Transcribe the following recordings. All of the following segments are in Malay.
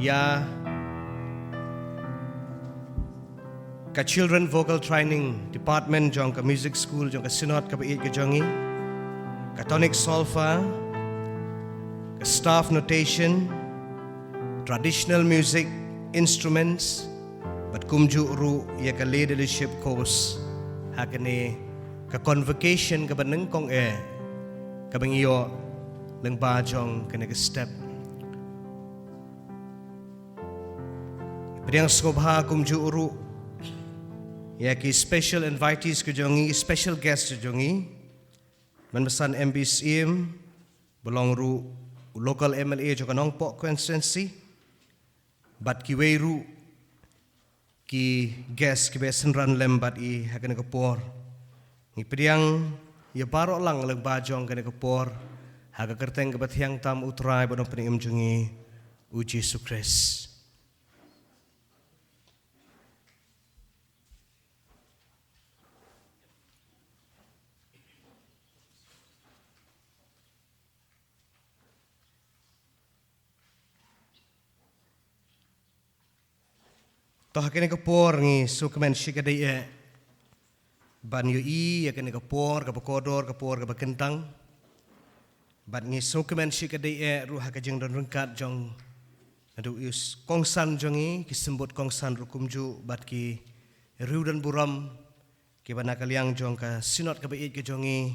Ya ka Children Vocal Training Department jong ka Music School jong ka Sinod ka bait ka jongi ka Tonic Solfa ka Staff Notation Traditional Music Instruments but kumju ru ya ka Leadership Course hakane ka Convocation ka baneng kong ka bangiyo leng ba jong ka nag step Priang skobha kumju uru ya ki special invitees ke jongi special guest ke jongi manbasan MBCM belong ru local MLA jo kanong po constituency bat ki weiru ki guest ki besen ran lembat I hakane kapor ni priang ya baro lang legbajong kane kapor haga kerteng kebat hiang tam utrai bodong pening jongi uji sukres Toh kene kapor ngi sukemen shikadai ban yu I ya kene kapor kapakodor kapor kapakentang ban ngi sukemen shikadai ru hakajeng dan rengkat jong adu us kongsan jongi kisembut kongsan rukumju bat ki riu dan buram ki bana kaliang jong ka sinot ka bait ke jongi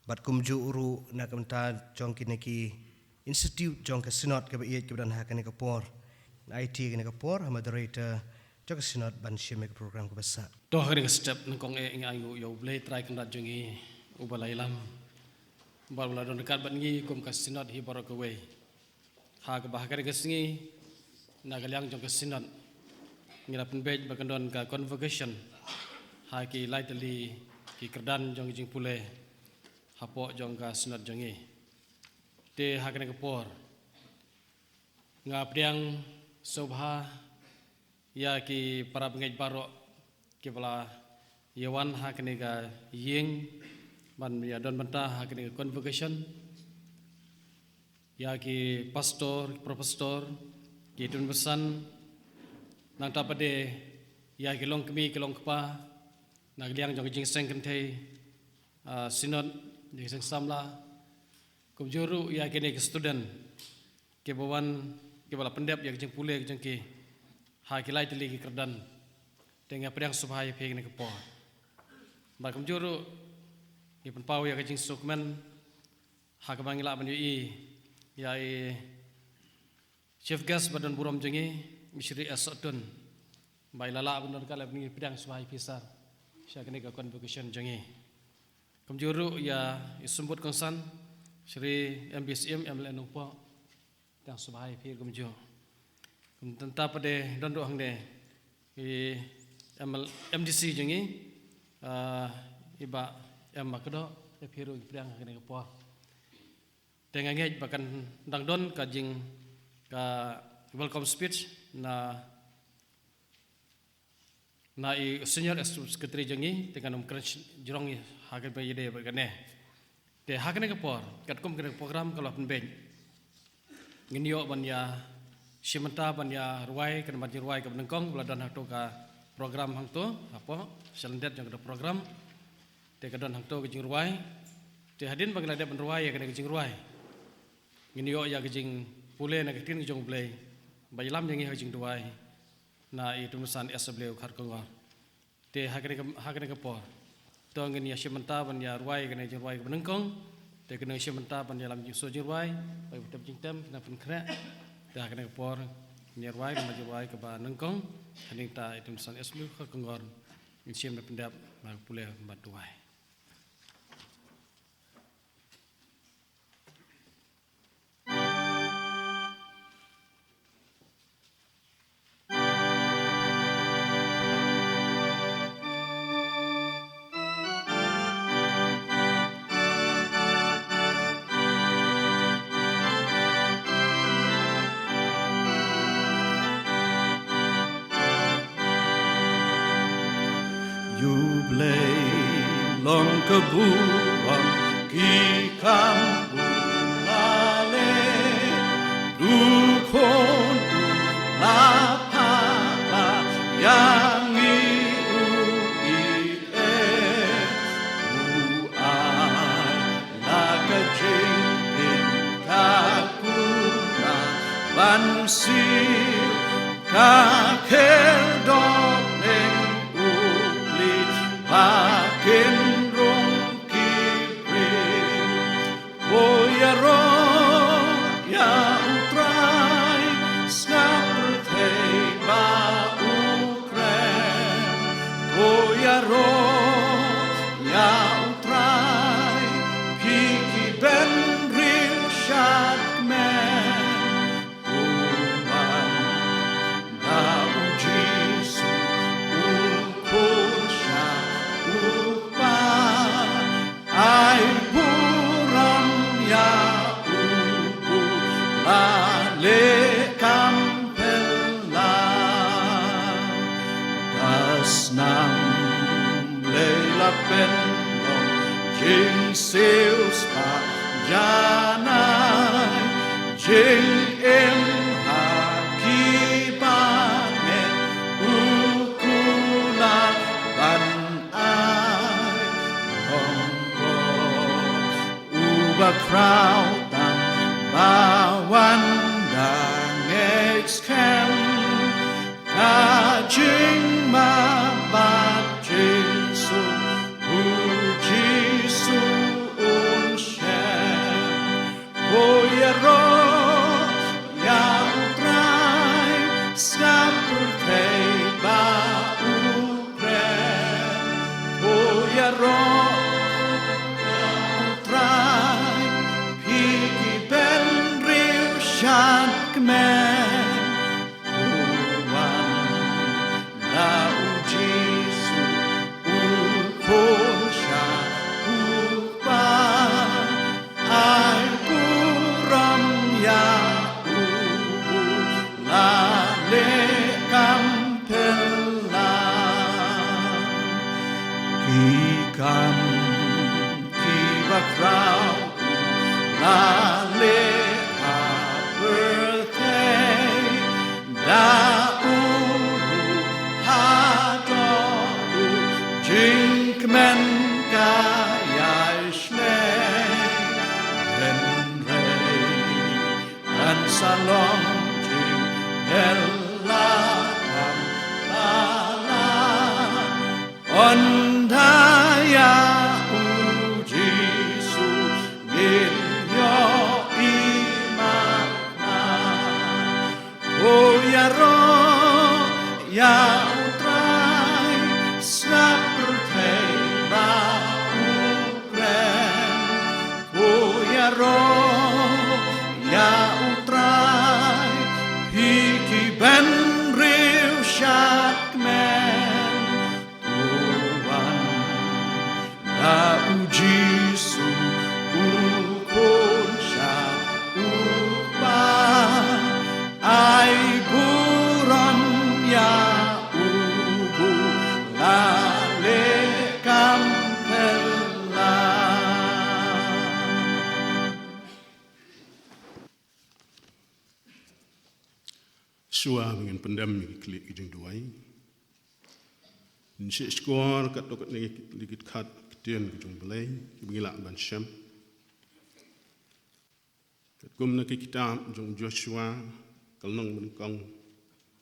bat kumju uru nak menta jong kine ki institute jong ka sinot ka bait ke dan hakane kapor IT kene kapor moderator jog sinot ban shime program ko basa to hari step nangkong ing ayu yo blay try kan jongi ubalailam bala don dekat ban ngi kum ka sinot hi barok we ha ka bahakar ke singi nagaliang jong ka sinot ngira pen bej bakandon ka convocation ha ki lightly ki kerdan jong jing pule hapo jong ka sinot jongi te ha kene kapor ngapriang Sobha ya ki para pengej barok ki bala yawan hakne ga ying ban ya don bantah hakne convocation ya ki pastor profesor ki tun besan nang tapade ya ki long kemi ki long kpa nagliang jong jing seng kentei sinod jing seng samla kumjuru ya ki ne student ki bawan ki bala pendep yang jeng pule jeng ki ha ki lai teli ki kerdan tenga priang subhai pe ne kepo ba kum juru ki pen pau ya jeng sukmen ha ka bangila ban yu ya chief guest badan buram jengi misri asotun bai lala ban kala ni priang subhai pisar sya kene ka convocation jengi kum juru ya isumbut konsan Sri MBCM MLN Upo yang subhai phir kumjo tenta pade dondo hangde MDC jengi iba makdo phiru priang kene ko tengangej bahkan dang don ka jing ka welcome speech na I senior secretary jengi dengan crunch jurong hagen bayide bagane te hakene ko kat kum kene program kalau penben nginyo ban ya simenta ban ya ruai kan ban ruai ka benengkong beladan hakto ka program hangto apa selendet yang ada program te kadon hangto ke jing ruai te hadin bang lade ban ruai ya ke jing ruai nginyo ya ke jing pule na ke tin jong play bailam yang jing ruai na itu musan SW khar ko te hakene ka por to ngin ya simenta ban ya ruai ke jing ruai ka benengkong te kena simenta ban ya lam jing so jing ruai bai tap jing tem na pen khra ta kena por nyer wai ka maju wai ka ba nengkong haning ta item san SW khar ko ngor in sim na pendap ma pule bat tuai long kebuang ki kampung ale dukon ban siêu ca khen đón em uli và kiến rung kỳ ôi ro ya utrai skapur thei ba ukren ôi ro ya utrai piki ben rin shat men uman na ujisu ukosha upa ai buram ya uku la le kampela das nam leila pen Jing seus pa janai Jing em ha ki banget ukula ban ai hong uba crowd tang bawan dang excam ka jing ma ba jing su Jesu unshem Koyero ya utrai Skapur thei ba ukren Koyero ya utrai Piki ben riu shat kmen Uwan na ujisu ukosha upa ai puram ya ubu la le kampela ki kam ki bakrau la le ha birthday da uru ha do jing men ka ya schnell wenn rei an salon jing hella kam la on daya u Jesu gil yo imana o ya ro ya utrai snapper thei ba ukren o ya ro ya utrai hiki ben riu shat men tuan na u Jesu ukon sha upa ai buram ya ubu la le kampela Sua dengan pendam klik kijing duai. Nsi skor kat dokat ni likit khat ketian kijing belai bingilak ban syam. Kat kum nak kitab jong Joshua kalnong menkong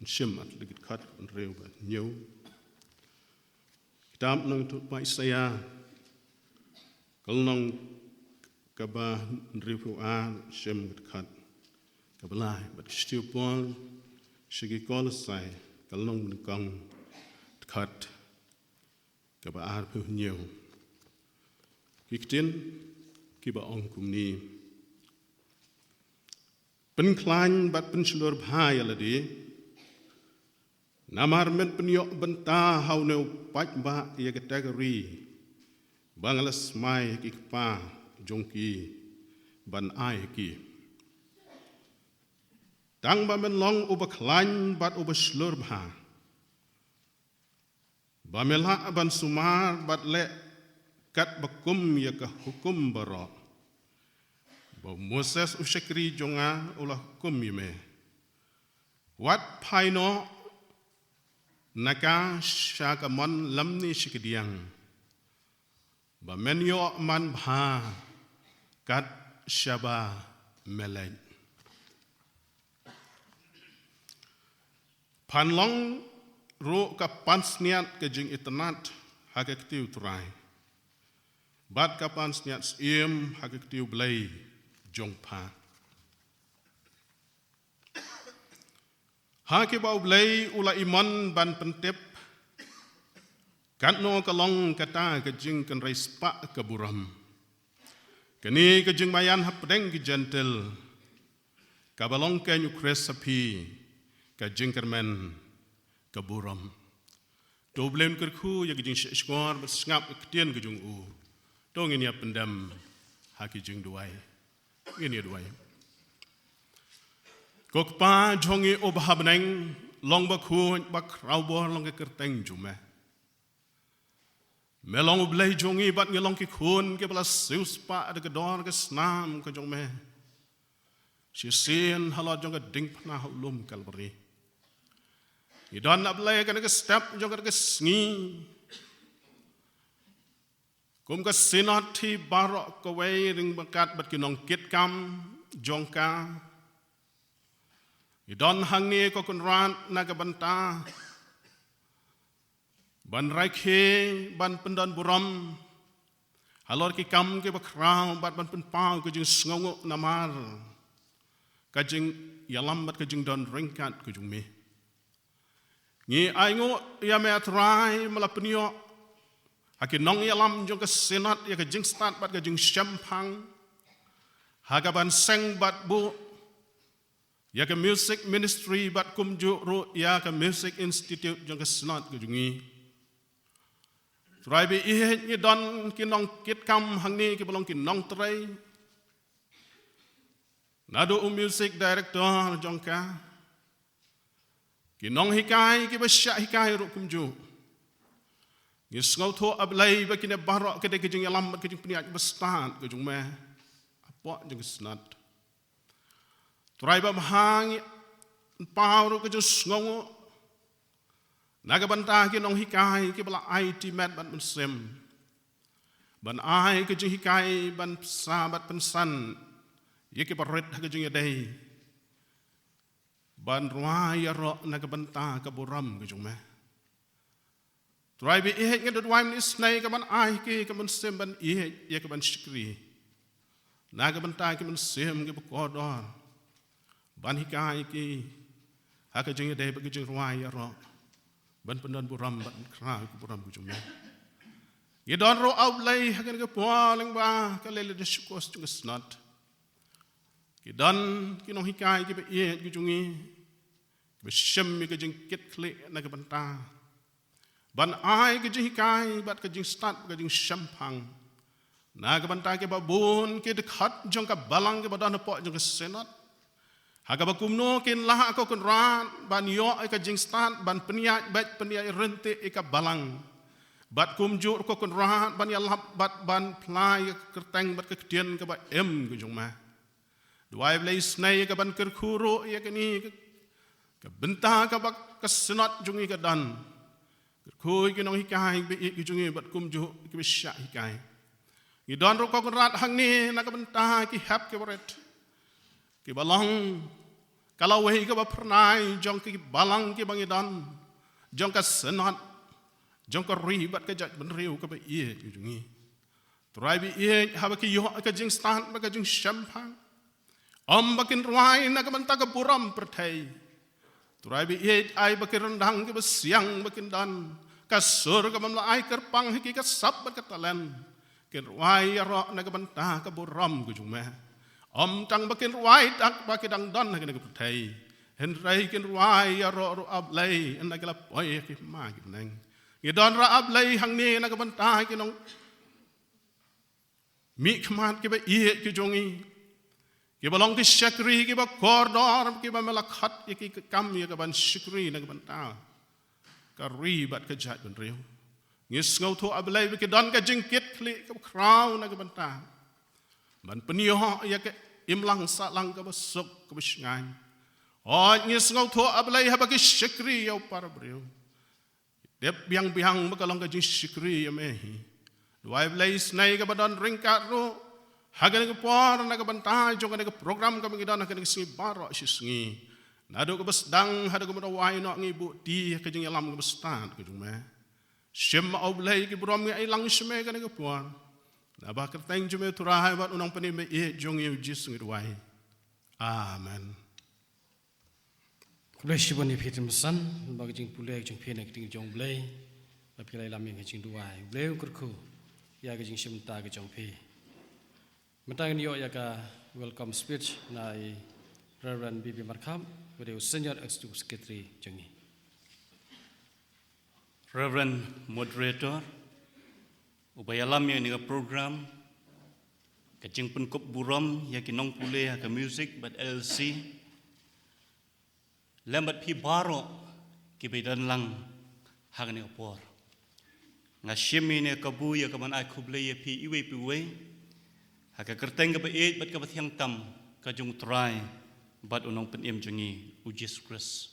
syam at likit khat reu ban nyau. Kitab nang tu pai saya kalnong kaba reu a syam khat kabalai bat stiu pol Shigi kolosai kalong menkong khat kaba ar pu nyau kiktin kiba ong kumni pen klan bat pen slur bhai aladi namar men pen yok benta hau neu pat ba ye kategori banglas mai kikpa jongki ban ai ki Tang ba men long uba klan bat uba slur bha. Ba mela ban sumar bat le kat bakum ya ka hukum baro. Ba Moses usyakri jonga ulah hukum yime. Wat paino naka syakamon lamni shikdiang. Ba men yo man bha kat syaba melek. pan long ro ka pansniat ke jing itnat hakektiu trai bat ka pansniat iem hakektiu blai jong pa hake bau blai ula iman ban pentep kan no kalong kata ke jing kan respa ke buram kini ke jing mayan hapdeng ke gentle kabalong ke nyu kresapi ke jing kermen ke buram do blem kerku ya ke jing skor besngap ketien ke jung u do ngini pendam haki jing duai ngini duai kokpa jongi obhabneng long bakhu bak raubor long ke kerteng jume melong blai jongi bat ngelong ki khun ke bala seus pa ada ke dor ke snam ke jong me sisen halot jong ke ding pna hulum kalbari idon na blai ke step jong ke sngi kum ke sinat thi barok ke wei ring bakat bat ki nong kit kam jong ka idon hang ni ko kun ran na ke banta ban raikhe ban pendan buram halor ki kam ke bakrau bat ban pen pau ke jing sngongo namar ka jing yalam bat ke jing don ringkat ke jung me ngi aingo ya me atrai malapnio hakin nong yalam jong ke senat ya ke jing start bat ke jing champang hagaban seng bat bu ya ke music ministry bat kumju ro ya ke music institute jong ke senat ke jungi Trai bi ihe ni don ki nong kit kam hang ni ki belong ki nong trai. Nado music director jongka. Ki nong hikai ki basya hikai ru kumju. Ni sngau tho ablai ba ki ne barok ke de ki jing yalam ke jing pniat bestat ke jung me. Apa jing snat. Trai ba hang pau ru ke jing sngau naga bantah ki nong hikai ki bala IT mat ban sem ban ai ke jing hikai ban sabat pensan ye ki baret ke jing dei ban ruaya ro naga bantah ke buram ke jung me trai bi eh nged waim ni snai ke ban ai ki ke ban sem ban ye ke ban shikri naga bantah ki ban sem ke kodor ban hikai ki ha ke jing dei ke jing ruaya ro ban pendan buram ban kra ku buram ku jume ye don ro aulai hakan ke poaling ba ka lele de shukos tu snat ki dan ki no hikai ki be ye ku jungi be shem mi ke jing kit kle na ke banta ban ai ke jing hikai bat ke jing start ke jing shampang na ke banta ke babun ke dekhat jong ka balang ke badan po jong ke senat Haga bakumno kin laha ko kun ran ban yo ka jing stan ban peniat bat peniat rente ka balang bat kumjur ko kun ran ban ya lap bat ban plai kerteng bat ketien ka ba em ku jong ma duai blai snai ka ban ker khuro ya kini ka benta ka ba kesnat jungi ka dan khoi ki nong hikai be ki jungi bat kumju ki besya hikai ni don ro ko kun rat hang ni na ka benta ki hap ke bret ki balang kalau wahi ke pernai jong ki balang ki bangidan jong ka senat jong ka ribat ke jat benriu ke ba ye jungi trai bi ye ha ba ki yo ka jing stan ba ka jing champang bakin ruai na ka banta ka buram pertai trai bi ye ai ba ki rendang ki siang bakin dan ka sur ka mamla ai kerpang ki ka sab ba ka talen ki ruai ro na ka banta ka buram ku jungme tang bakin ruai tak bakidang don na ke pertai henrai kin ruai ro ablai na ka la poi ki ma ki neng ki don ra ablai hang ni na ka banta ki nong mi khmat ki ba ye ki jongi ki balong ki shakri ki ba kordor ki ba melakhat ki kam ye ka ban shikri na ka banta ka ribat ka jat ben riu ngis ngau tho ablai ki don ka jingkit kli ka kraw na ka banta ban penio ya ke imlang salang ka basuk ka bisngan ngis ngau tho ablai ha ba ki shikri ya par briu dep biang bakalong ka jing shikri ya mehi duai blai snai ka badan ringkat ro hagan ka por na ka banta jong ka program ka mangidana ka singi baro singi Nado ke besdang hada ke merawai nak ngibu di ke jeng alam ke bestan ke jeng me. Syem au blai ke brom ngai lang syeme kan ke puan. Na ba kerteng jume turahai bat unang pani me jong yu jis ngidwai. Amen. Kulai shibon ni fitin mesan bagi jing pulai jing pina ke jong blai tapi lai lam yang jing duai blai kurku ya ke jing shimta ke jong pi. Mentang ni ya ka welcome speech nai Reverend Bibi Markham with Senior Executive Secretary Jengi. Reverend Moderator, ubayalam yang ni program, kajing penkop buram ya kinong pule ke music but LLC, lembat pi baro kibedan lang hang ni kapor. Ngashimi ni kabu ya kaman ai kuble ya pi iwe piwe, haka kerteng ke beet bat ke bathiang tam kajung try bat unong penim jengi ujis Kris.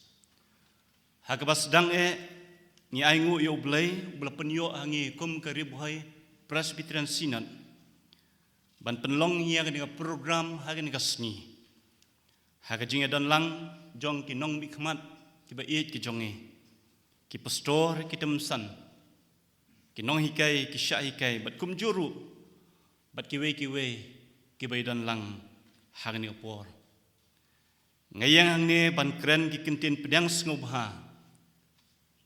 Haka basdang ni aingu yo blai bela penyo hangi kum karibuhai Presbyterian Synod ban penlong ya dengan program hagi ni kasni haga jinga dan lang jong ki nong bikmat ki bait ki jonge ki pastor ki temsan ki nong hikai ki sya hikai bat kum juru bat ki we ki bai dan lang hagi ni por ngayang ni ban kren ki kentin pedang ngobha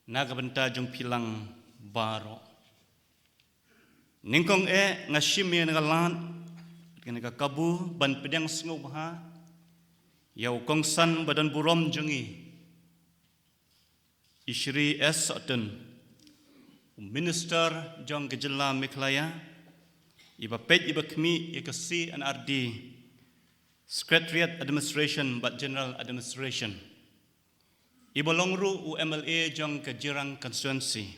naga benta jong pilang baro ningkong ngashimi ngalan kena kabu ban pedang ngobha yau kongsan badan burom jongi Isri S Sutton minister jong gejala Meklaya iba pej iba kmi ikasi NRD Secretariat Administration but General Administration. Iba longru UMLA jong ke Jirang Constituency.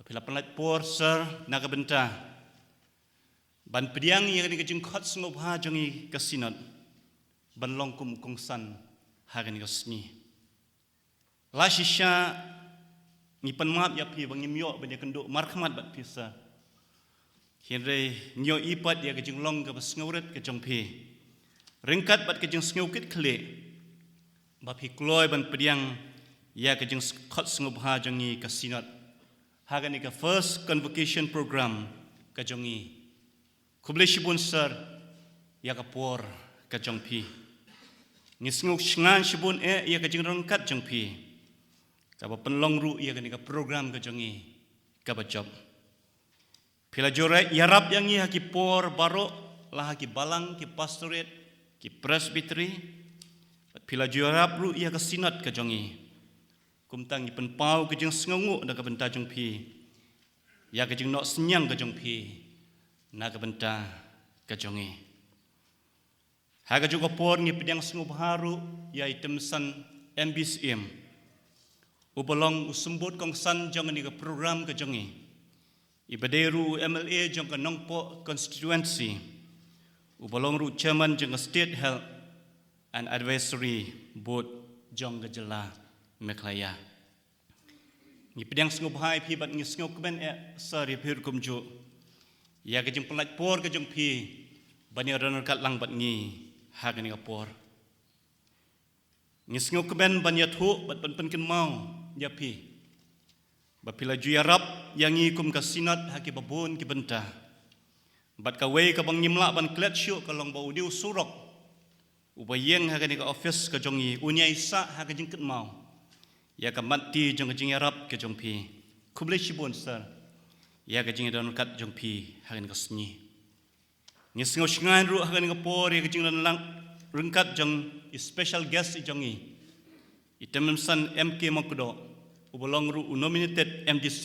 Pila pelat por sir nakabenta. Ban pediang yang ni kejeng khot ngobha jongi kasinat. Ban longkum kongsan hari ni kasni. La shisha ni penmaap ya pi bang imyo ban kenduk markhamat bat pisa. Henry nyo ipat ya kejeng long ke besngauret ke jong pi. Ringkat bat kejeng sngukit kle. Bapi kloy ban pediang ya kejeng khot ngobha jongi kasinat. Haga ni ka first convocation program ka jongi. Kuble shibun sir ya ka por ka jong pi. Ni snguk shngan shibun ya kejeng ringkat jong pi. Ka ba penlong ru ya ka ni ka program ka jongi ka ba job. Pila jore yarap yang ni haki por baro lah haki balang ki pastorate ki presbytery pila jorap ru ia ka sinat ka jongi kumtang ni penpau ke jeng sngongu da ka benta jong pi ya ka jeng nok senyang ka jong pi na ka benta ka jongi ha ka juga por ni pedang sngu baharu ya itemsan MBCM ubolong usembut kongsan jong ni ka program ka jongi Ibaderu MLA jong ka Nongpo constituency ubalong ru chairman jong ka State Health and Advisory Board jong ka Jela Meklaya ni pedang sngop hai pi bat ngi sngop ben sari phir kum ju ya ka jong pelat por ka jong pi bani ran kat lang bat ngi ha ka ni ka por ngi sngop ben ban ya thu bat pen ken mau ya pi Bapila juyarap yang ikum kasinat haki babun ki benta. Bat kawai ka bang nyimla ban klet syuk ka long ba udiu surok. Ubayeng haka ni ka office ka jongi unya isa haka jingket mau. Ya ka mati jong jing yarap ka jong pi. Kuble shibun sir. Ya ka jing don kat jong pi haka ni ka snyi. Ni singo shingan ru haka ni ka por ya ka jing don lang rengkat jong special guest jongi. Item san MK Mokdo. Ubolong ru nominated MDC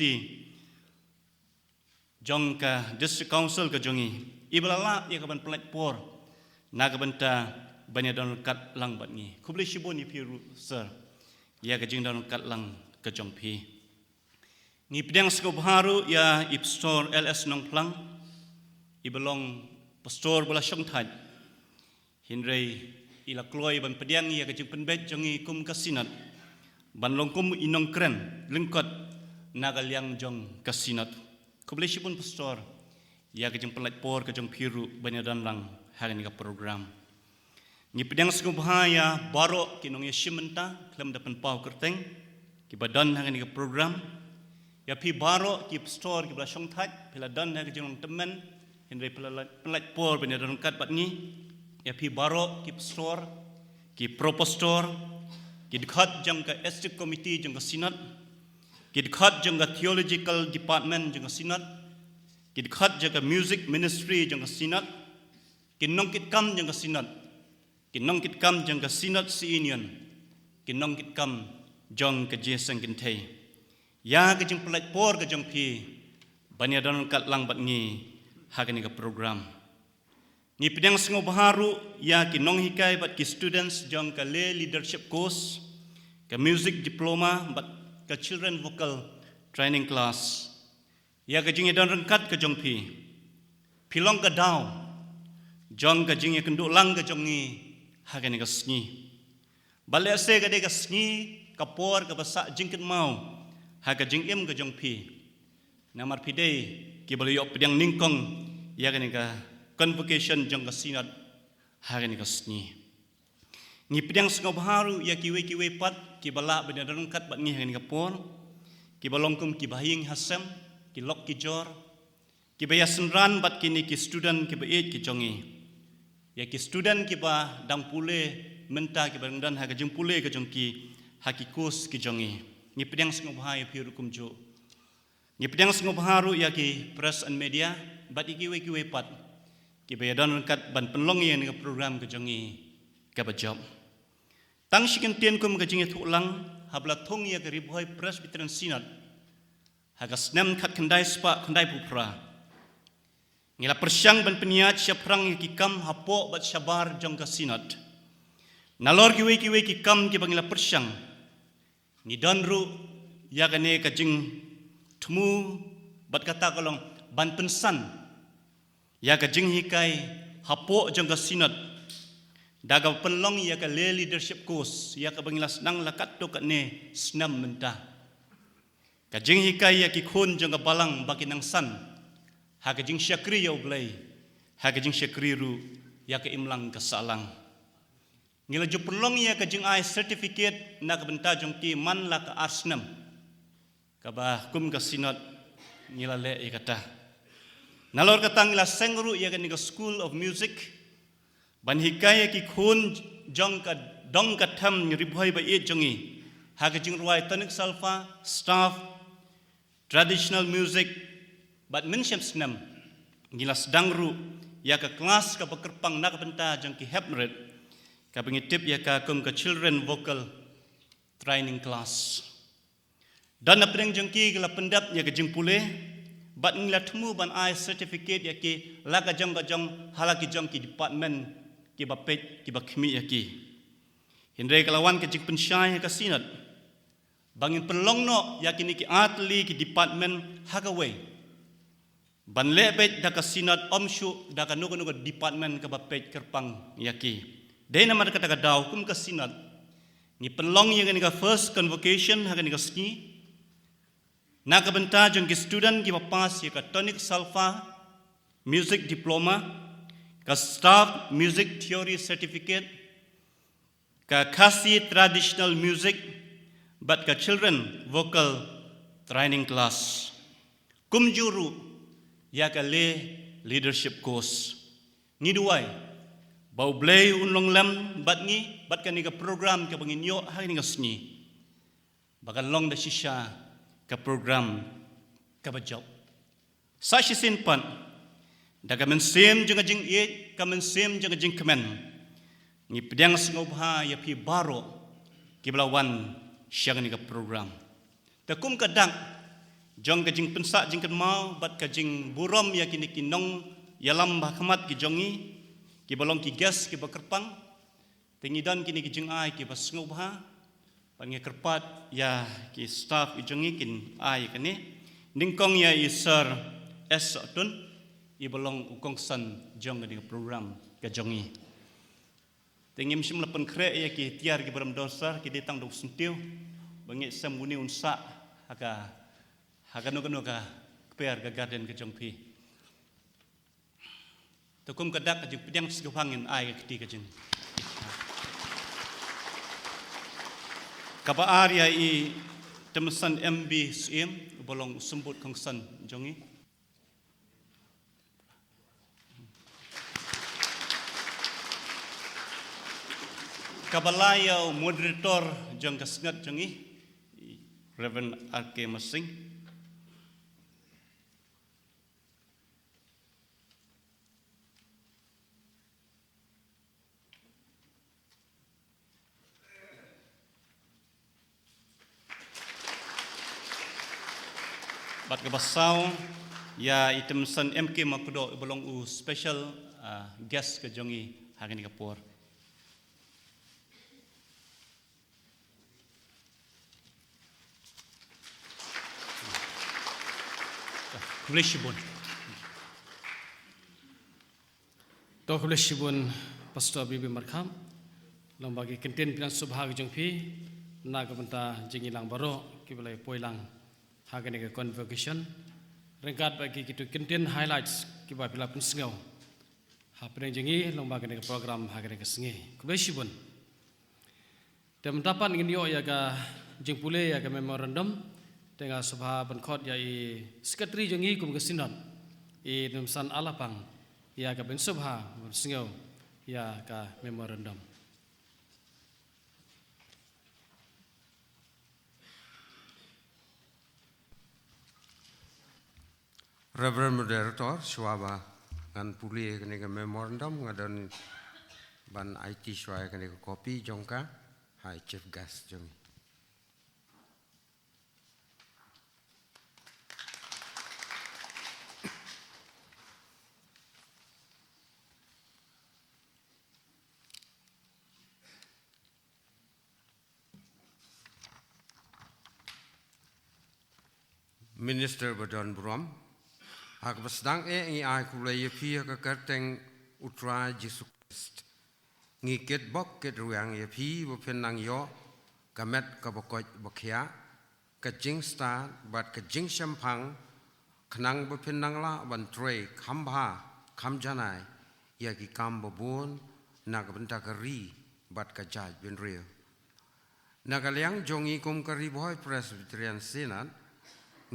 jong ka district council ka jongi ibalala ya ka ban plat por na ka benta banya don kat lang bat ni kubli shibon ni piru sir ya ka jing don kat lang ka jong pi ni pedang skop haru ya ipstor LS nong plang ibalong pastor bola syong thai hinrei ila kloy ban pedang ya ka jing penbet jongi kum kasinat ban longkum inong kren lengkot nagaliang jong kasinat kuble shibun pastor ya ka jeng pelat por ka jong piru banyadan lang hari ni ka program Ni pedang sengubhaya baro kinong yashimenta klem dapan pau kerteng ki badan hagan ni program ya pi baro ki store ki blasong that pila dan hagan jong temen henry pelat por benya dan kat bat ni ya pi baro ki store ki propostor ki dikhat jang ka estate committee jang ka sinat ki dikhat jang ka theological department jang ka sinat ki dikhat jang ka music ministry jang ka sinat ki nongkit kam jang ka sinat ki nongkit kam jang ka sinat si union ki nongkit kam jang ka jesang kintei ya ka jang pelat por ka jang pi banya dan kat lang bat ni hagan ka program ni pedang sengo baharu ya ki nong hikai bat ki students jong ka le leadership course ka music diploma bat ka children vocal training class ya ka jing dan rengkat ka jong pi pilong ka daw jong ka jing ya kenduk lang ka jong ni hagan ka sngi bale se ka de ka sngi ka por ka basa jingket mau ha ka jing im ka jong pi namar pi de ki bale yok pedang ningkong ya ka convocation jong kasinat hagan ka sni ni pedang sengo baharu ya kiwe pat ki bala benaran kat bat ni hagan ka pon ki balongkum ki bahing hasam ki lok ki jor ki bayasan ran bat kini ki student ki baet ki jongi ya ki student ki ba dang pule menta ki bang dan haga jeng pule ka jongki haki kos ki jongi ni pedang sengo baharu pi rukum jo ni pedang sengo baharu ya ki press and media bat kiwe pat ki bayadan kat ban penlong yang dengan program ke jangi ke bajab tang sikan tien kum ke jingi thulang habla thong ya ke ribhoi presbyterian synod haga snem khat khandai spa khandai pupra ngila persyang ban peniat syaprang ki kam hapo bat syabar jong ka synod nalor kiwe ki kam ki bangila persyang ni danru ya kane ka jing thmu bat kata kolong ban pensan ya ka jing hikai hapo jong ka sinat daga penlong ya ka le leadership course ya ka bangilas nang lakat to ka ne snam menta ka jing hikai ya ki khun jong ka balang bakinang san ha ka jing syakri yo blai ha ka jing syakri ru ya ka imlang ka salang ngila jo penlong ya ka jing ai certificate na ka benta jong ki man la ka arsnam ka ba kum ka sinat ngila le ya kata nalor katang ila sengru ya kan school of music ban hikaya ki khun jong ka dong ka tham ribhoi ba e jongi ha ka jing ruai tanik salfa staff traditional music bat mensham snam ngilas dangru ya ka kelas ka bekerpang nak benta jong ki hepret ka pengitip ya ka kum ka children vocal training class dan apreng jong ki la pendap ya ka jing pule bat ngila thmu ban ai certificate ya ki laga jong halaki jong ki department ki bapet ki bakhmi ya ki hindre kalawan ke jik pensyai ka sinat bangin pelong no ya ki ki atli ki department hagawe ban lebet da ka sinat omshu da ka nugo department ka bapet kerpang ya ki de namar kata ka daw kum ka sinat ni pelong ya ka first convocation ha ka ski nak benta jong ki student ki papas ya ka tonic salfa music diploma ka staff music theory certificate ka khasi traditional music but ka children vocal training class kum juru ya ka le leadership course ni duai bau blay unlong lam bat ni bat ka ni ka program ka bangin yo ha ni ka sni bakal long da shisha ka program ka bajau sashi sinpan daga men sem jeng jing e ka men sem jeng jing kemen ni pedang sengobha ya pi baro ki belawan syang ni ka program takum kadang jong ka jing pensa jing kan mau bat ka jing burom ya kini kinong yalam bahkamat ki jongi ki balong ki gas ki bakerpang tingidan kini ki jing ai ki basengobha pangi kerpat ya ki staff ijongi kin ai kani ningkong ya isar esotun i belong ukong san jong di program ka jongi tengim sim lapan kre ya ki tiar ki beram dosar ki ditang dok sentiu bangi samuni unsa haka no ka per ka garden ka jongpi tukum kadak ka jing pedang segapangin ai ka ti ka jing Kapa area I temesan MB SIM bolong sembut kongsan jongi. Kabalaya moderator jong kasengat jongi Reverend R.K. Masing. Bat kabasau ya item san MK makudo bolong u special guest ke jongi hari ni kapur. Kulishibun. Tok kulishibun Pastor Bibi Markham lambagi kenten pilang subha ke jongpi na ka benta jingilang baro kibalai poilang hagane ke convocation rengkat bagi kitu kenten highlights kiba pila pun sengau ha pedeng jingi lambagi ke program hagane ke sengi kulishibun dan mendapat nginyo ya ka jingpule ya ka memorandum tengah subha benkhot ya I sekretari jongi kum kesinot I numsan alapang ya ka ben subha sengau ya ka memorandum. Reverend Moderator, Swaba, ngan puli kene ke memorandum ngadon ban IT swaya kene ke kopi jongka, hai chief guest jong. Minister Badan Brom, hak besdang ngi ai kulai pia ka kerteng utra Jesu Christ. Ngi ket bok ket ruang ye pi bo penang yo kamet ka bokoj bokhia ka jing sta bat ka jing shampang khnang bo penang la ban tre khamba kham janai ya ki kam bo bun na ka benta ka ri bat ka jaj ben real. Nagaliang jongi kum ka ri boy Presbyterian Synod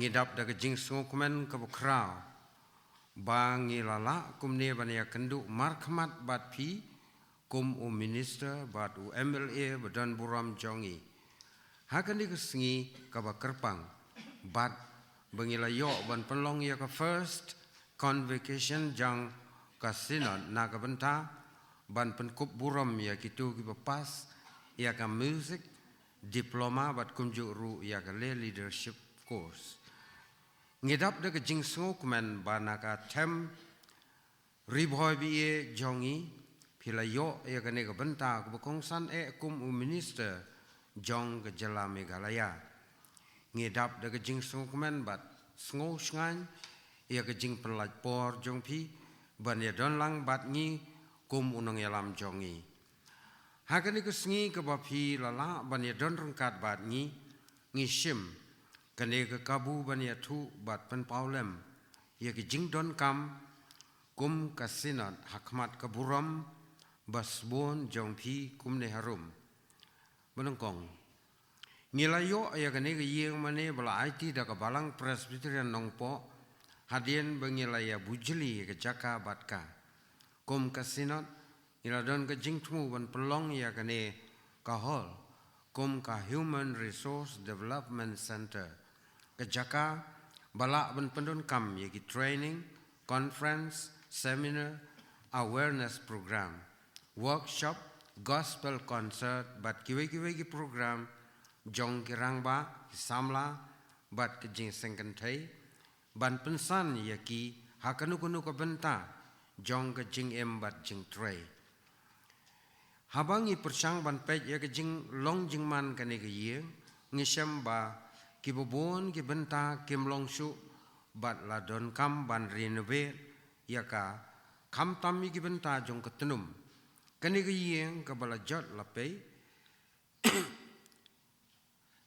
ngidap da ka jing sngokmen ka bokraw bangi lala kum ne bania kendu markhamat bat pi kum u minister bat u MLA Badan Buram jongi hakani kesengi ka bakerpang bat bangila yo ban pelong ya ka first convocation jang ka synod na ka benta ban penkup buram ya kitu ki pas ya ka music diploma bat kum ru ya ka leadership course ngidap da ka jing sngokmen banaka tem riboy bi jongi pilayo ya ka ne ka benta ko kongsan kum u minister jong ka jala Meghalaya ngidap da ka jing sngokmen bat sngo sngan ya ka jing pelaj por jong pi ban ya don lang bat ngi kum unang yalam jongi hakani ka sngi ka ba pi lala ban ya don rangkat bat ngi shim kane ke kabu bania thu bat pen paulem ya ke jing don kam kum kasinat hakmat kaburam basbon jongpi kum ne harum menongkong nilayo ya kane ke yeng mane bala IT da ka balang Presbyterian nongpo hadien bangilaya bujli ke jaka batka kum kasinat niladon ke jing thu ban pelong ya kane ka hol kum ka Human Resource Development Center Kejaka balak ben pendun kam yaki training, conference, seminar, awareness program, workshop, gospel concert, bat kiwe-kiwe program, jong kirangba, samla, bat kejing sengkentai, ban pensan yaki hakanu-kunu ke benta, jong kejing bat jing tray. Habangi persang ban pej ya kejing long jing man kane ke ye, ngisem ba kibobon ki benta kim longshu bat ladon kam ban renovate yaka kam tammi ki benta jong ketenum kani ki yeng ka bala jot lapei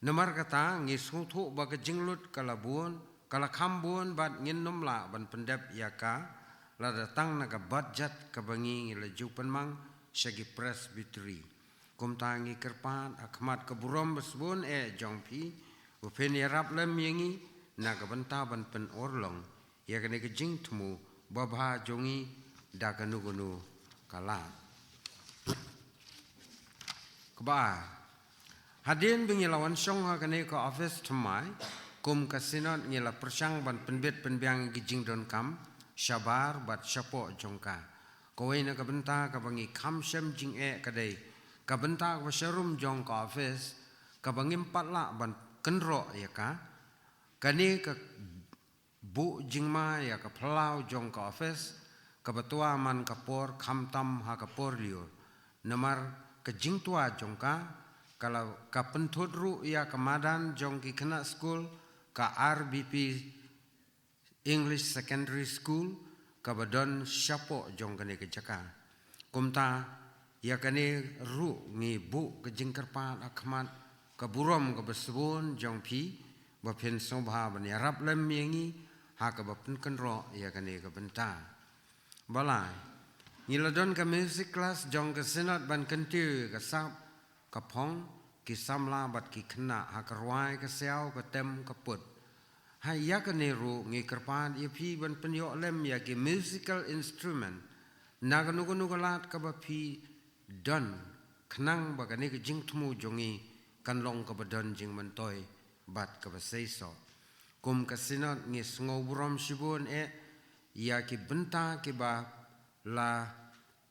namar kata ngisung thu ba ka jinglut kala buon kala khambon bat ngin nom la ban pendep yaka la datang na ka budget ka bangi ngila jupan mang Shagi Presbytery. Kum tangi kerpan akmat keburom besbun jongpi. Upen yarap lem yengi naga bentaban pen orlong. Ya kene kejing temu babha jongi daganugunu kala. Keba hadin bingilawan song ha kene ke office temai kum kasinot ngila persang ban penbet penbiang gijing don kam syabar bat syapo jongka kowe na kabenta ka bangi kam sem jing kadai kabenta ka serum jong ka office ka bangi patla ban kenro ya ka kani ka bu jingma ya ka plau jong ka office ka betua man kapor kamtam ha kapor liur namar ke jing tua jongka kalau ka pentut ru ya kemadan jong ki kena school ka RBP English Secondary School ka badon syapo jong kene ke jaka kumta ya kene ru ngi bu ke jingkerpat akmat ka burom ka besbun jong pi ba pen sobha ban yarap lem yengi ha ka ba pen kenro ya kene ka benta balai ngiladon ka music class jong ka senat ban kentiu ka sap ka phong ki samla bat ki kena ha ka ruai ka seau ka tem ka put hai ya ka neru ngi kerpan ye pi ban penyo lem ya ki musical instrument na ka nugu lat ka ba pi don knang ba ka ne ka jing tmu jongi kan long ka ba don jing man toy bat ka ba sei so kum ka senat ngi sngo burom shibun ya ki benta ki ba la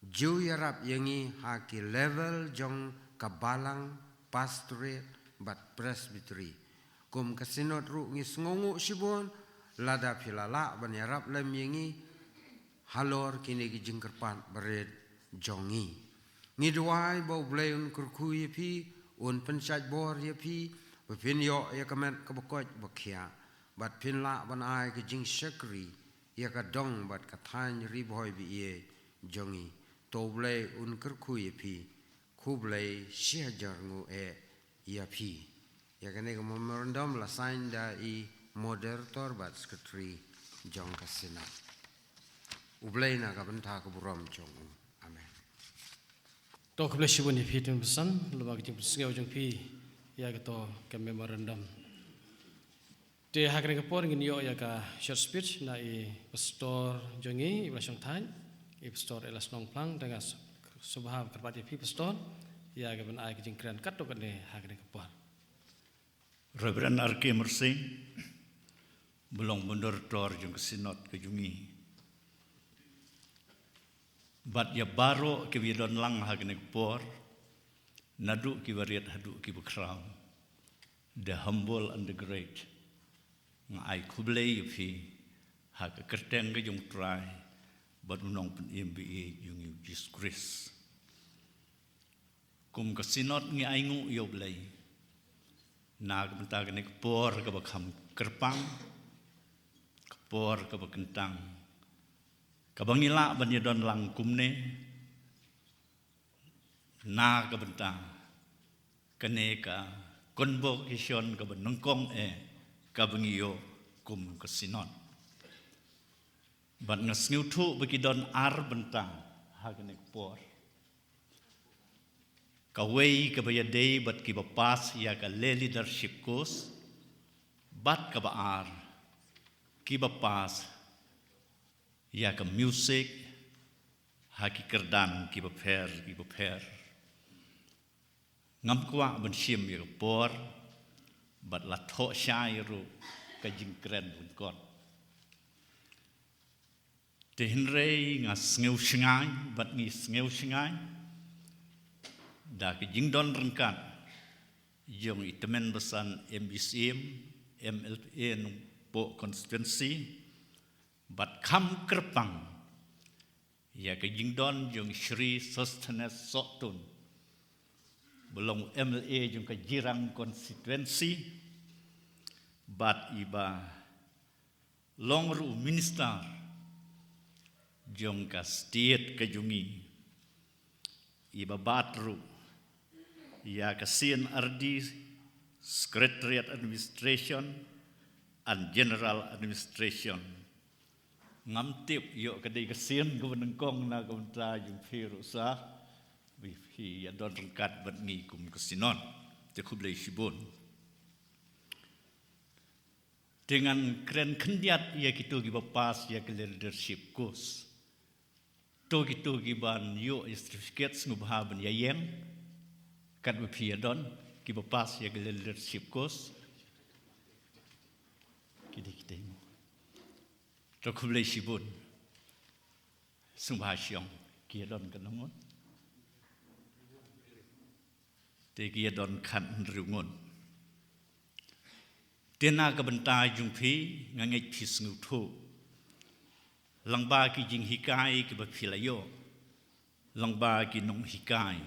ju yarap yengi ha ki level jong kabalang pastorate bat presbytery kum kasinot ru ngi sngongu sibon lada pilala ban yarap lem yengi halor kini gi jingkerpan bered jongi ngi duai bo bleun kurku yepi un pensaj bor yepi pin yo ya kamet kabokoj bakia bat pin la ban ai gi jing shakri ya ka dong bat kathan riboy bi ye jongi to ble un kurku yepi kublai siajar ngu ya pi ya kene ko memorandum la sign da I moderator bat secretary jong kasina ublai na ka benta ko burom jong amen to ko bless you ni fitin besan luba ki singau jong pi ya to ke memorandum te hakre ke por ngin yo ya ka short speech na I pastor jongi ibla song than I pastor elas nong plang dengan subham kerpati pi pastor ya ke ban ai ke jingkran kat to kene hakre ke por Reverend R.K. Mercy, belong mundur tor jung sinot ke jungi. Bat ya baro ke widon lang hagne por, nadu ki wariat hadu ki bukrau. The humble and the great. Ngai kublei fi hak kerteng ke jung try, bat unong pen MBA jung Jesus Christ. Kum ke sinot ngi aingu yo blei. Nag benta kene kepor ke bakam kerpang kepor ke bakentang kabangila banyedon lang kumne na ke benta kene ka convocation ke benengkong kabangiyo kum kesinon bat ngasngiu thu bekidon ar bentang ha kene kepor Kawai kabayadei bat kibapas ya ka le leadership course bat kabaar kibapas ya ka music haki kerdan kibaper ngam kwa ban sim ya por bat la tho shai ru ka jingkren bun kon te hinrei ngas ngeu shingai bat ngi ngeu shingai da ke jingdon rengkat jong itemen besan MBCM MLA nung po constituency bat kam kerpang ya ke jingdon jong Shri Sostenes Sotun belong MLA jong ke jirang constituency bat iba longru minister jong ka state ke jungi iba batru ya kasian RD Secretariat Administration and General Administration ngam tip yo kadai kasian gubernur kong na gubernur jung phiru sa Hi ya don rengkat bat ngi kum kesinon te kublai shibun. Dengan keren kendiat ia kita giba pas ia ke leadership course. To kita giban yo certificate ngubha ban ya yang kat bepia don giba pas ia ke leadership course. Kita mo. To kublai shibun. Sungba syong kia don kanongon. Te kia don kan rungon. Tena ka bentai jung phi ngangai phis ngu tho. Langba ki jing hikai ki ba philayo. Langba ki nong hikai.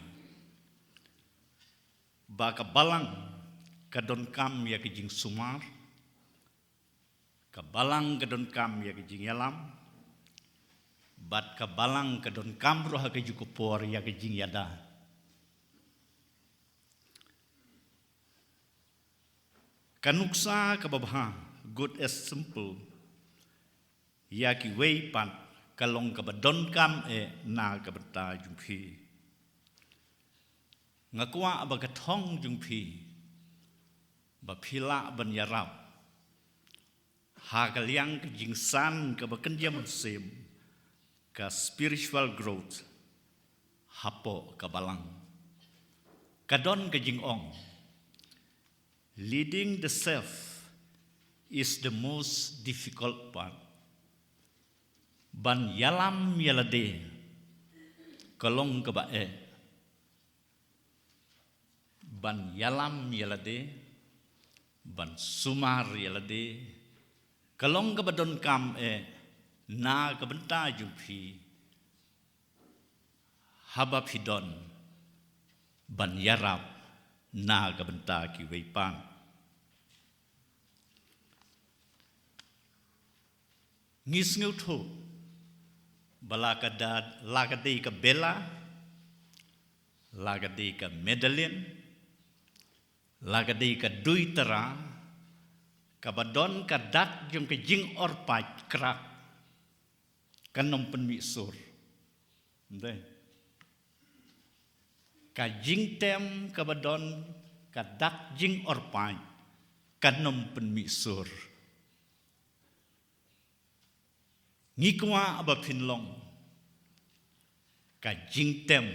Ba ka balang ka don kam ya ki jing sumar. Ka balang ka don kam ya ki jing yalam. Bat ka balang ka don kam roh ka juko por ya ki jing yada. Kanuksa kababha good as simple ya ki wei pan kalong kabadon kam na kabata jungphi ngakwa abagathong jungphi bapila ban yarap ha kalyang jingsan kabakan jam sem ka spiritual growth hapo kabalang kadon ka jingong. Leading the self is the most difficult part. Ban yalam yalade kalong kabae. Ban yalam yalade ban sumar yalade kalong kabadon kam na kabenta jumpi habapidon ban yarap na kabenta ki weipan. Ngis ngeu tho balakadad lagade ka bela lagade ka medallion lagade ka duitara kabadon ka dak jong ka jing orpat krak kanom penmi sur ndai ka jing tem kabadon ka dak jing orpai kanom penmi sur ngikwa aba pinlong ka jing tem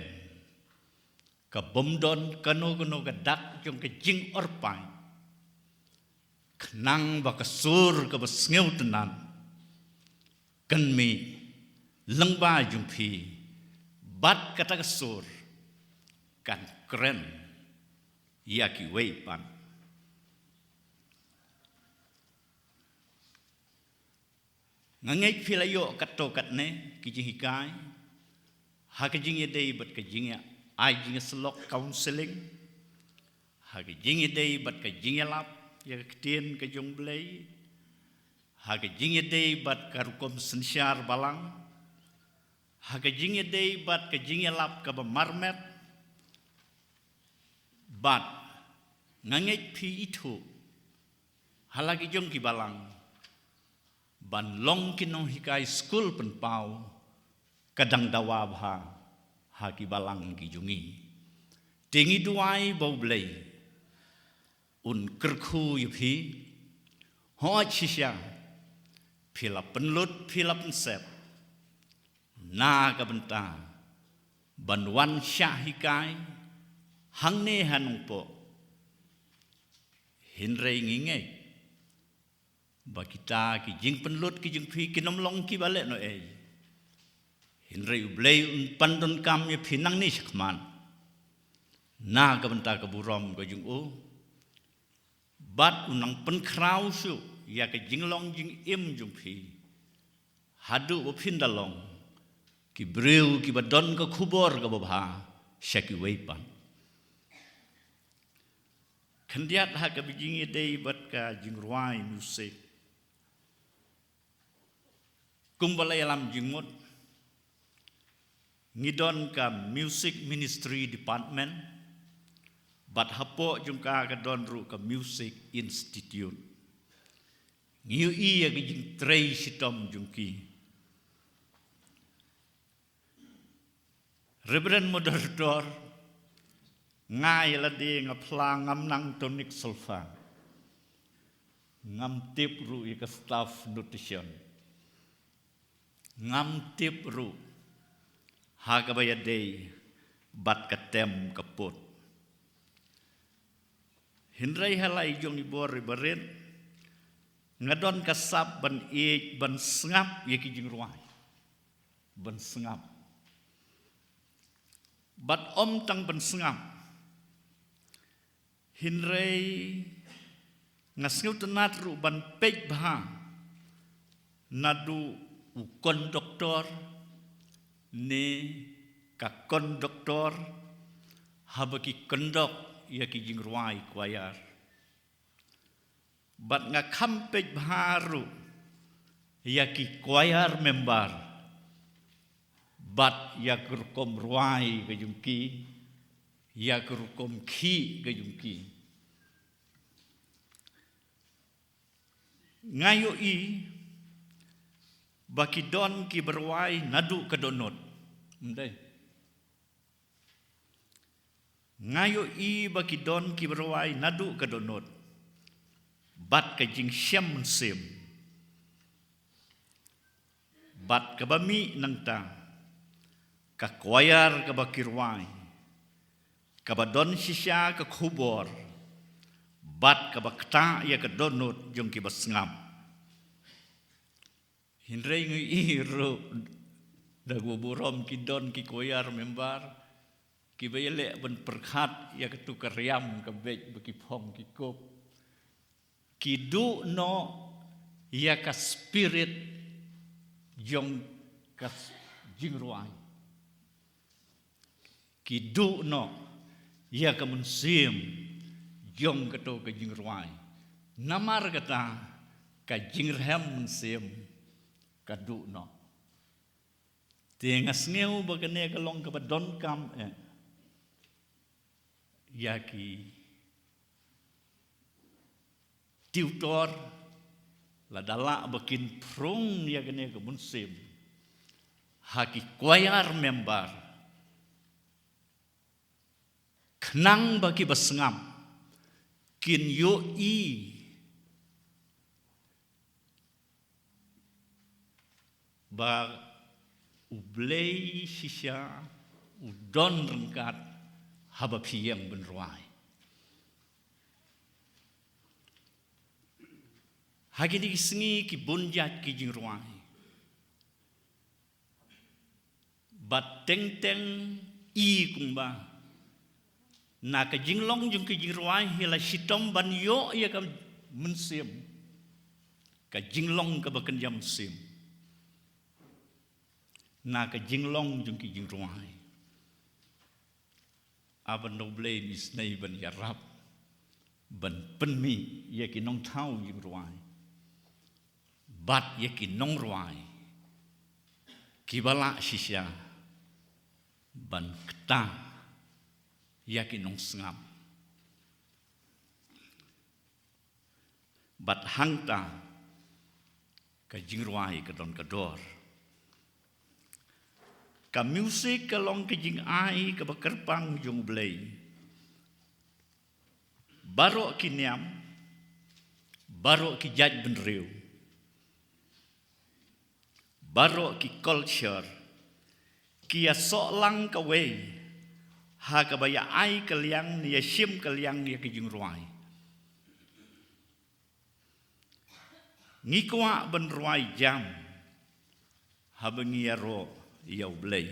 ka bomdon kano ka dak jong ka jing orpai knang ba ka sur ka basngeu tenan kanmi lengba jong phi bat kata ka sur kan keren ia ki wei pan ngangai philayo katto katne ki jing hikai ha ki jing yedei bat ka jing ya ai jing slok counseling ha ki jing yedei bat ka jing lap ya ketien ka jong blei ha ki jing yedei bat ka rukom sensyar balang ha ki jing yedei bat ka jing lap ka ba marmet bat nganget phi itu halagi jong ki balang ban long kinong hikai school pen pau kadang dawa bha ha ki balang ki jungi tingi duai bau blei un kerkhu yu phi ho chisya phila penlut phila pensep na ka benta ban wan sya hikai hang ne hanung po hinrei ngingai ba kita ki jing penlut ki jing phi kinom long ki bale no hinrei ublei un pandon kam ye phinang ni sakman na ka benta ka burom ka jing o bat unang pen krau su ya ka jing long jing im jing phi hadu bo phindalong ki breu ki badon ka khubor ka babha syaki weipan kandiat ha ka bijingi dei bat ka jingruai musik kumbalai alam jingmut ngidon ka music ministry department bat hapo jungka ka don ru ka music institute ngiu i ya ka jing trei sitom jungki Reverend Moderator, ngai la de ngaplang ngam nang tonic sulfa. Ngam tip ru ika staff nutrition. Ngam tip ru hagabaya day bat katem kaput. Hindrai halai jong ibor ribarin ngadon kasap ban ik ban sengap yaki jing ruai. Ban sengap. Bat om tang ban sengap. Hindrai ngasngau tenat ru ban pej bah nadu ukon doktor ne kakon doktor habaki kondok yaki jing ruai kuayar bat ngakam pej baharu yaki kuayar membar bat yakurkom ruai gajungki yakurkom ki gajungki ngayo i baki don ki berwai nadu kedonot mendai ngayo i baki don ki berwai nadu kedonot bat ka jing syam sim bat ka bami nangta ka kuayar ka bakirwai ka badon sisya ka khubor bat ka bakta ya ka donot jong ki basngam hindrai ngi iro dagu burom ki don ki koyar membar ki bayele ben perkhat ya ka tukar yam ka bej beki phong ki kop ki du no ya ka spirit jong ka jingruai ki du no ya ka munsim jong kato ka jingruai namar kata ka jingrhem sim ka du no tengas ngeu bagane ka long ka badon kam yaki tutor la dala bakin prong ya gane ka munsim haki kuayar member knang bagi basngam kin yo i ba ublei sisya udon rengkat haba piyang benruai hagi di sengi ki bunjat ki jingruai bat teng teng i kumba na ka jinglong jung ki jingruai hila sitom ban yo ya ka mensim ka jinglong ka bakan jam sim na ka jinglong jung ki jingruai aban noble mis nei ban yarap ban penmi ya ki nong thau jingruai bat ya ki nong ruai ki bala sisya ban kta yakin nong sengam bat hangta ka jingruai ka don ka dor ka music ka long ka jing ai ka bakerpang jong blei baro ki niam baro ki jaj benriu baro ki culture ki so lang ka wei ha ka baya ai kaliang ni sim kaliang ni ki jingruai ngikwa ben ruai jam ha bengiaro yau blei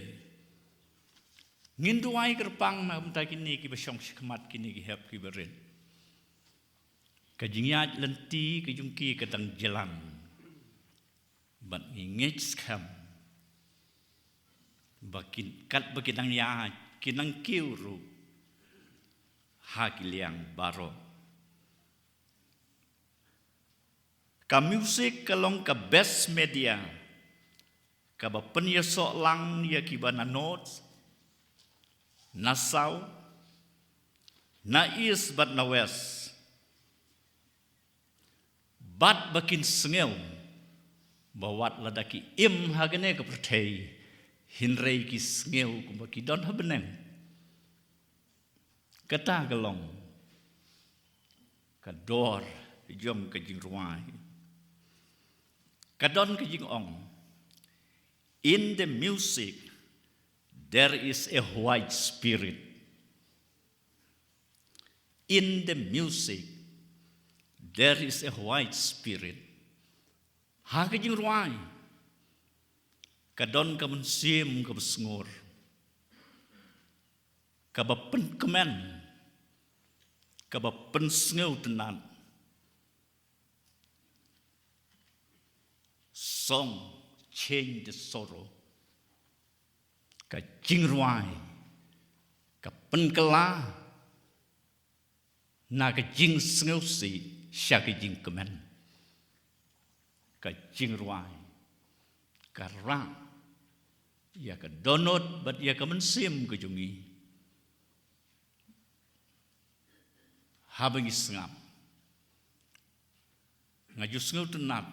nginduai kerpang na mta kini ki besong sikmat kini ki hep ki berin ka jingyat lenti ki jungki ka tang jalan bat ngich skam bakin kat bakin ya kinang kiuru hakiliang baro ka music kalong ka best media ka ba penyeso lang ya kibana notes nasau na is bat na west bat bakin sengel bawat ladaki im hagane ka pertei Hinrei ki ngeu kumba ki don habenen. Kata galong. Kador jom ka jing ruai. Kadon ka jing ong. In the music there is a white spirit. In the music there is a white spirit. Ha ka jing ruai. Kadon ka mensim ka besngur. Ka bapen kemen. Ka bapen sneu tenan. Song change the sorrow. Ka jing ruai. Ka pen kela. Na ka jing sneu si. Sya ka jing kemen. Ka jing ruai. Ka rang. Ya ka donot bat ya ka mensim ka jungi. Habang isngap. Ngaju sneu tenat.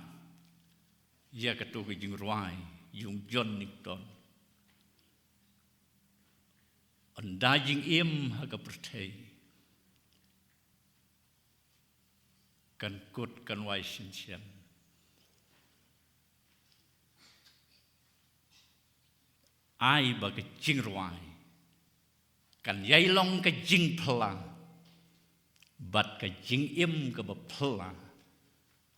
Ya ka tu ka jing ruai. Yung John Nixon. Anda jing im ha ka pertei. Kan kut kan wai shin shen. Ai ba ka jing ruai. Kan yai long ka jing pelang. Bat ka jing im ka ba pelang.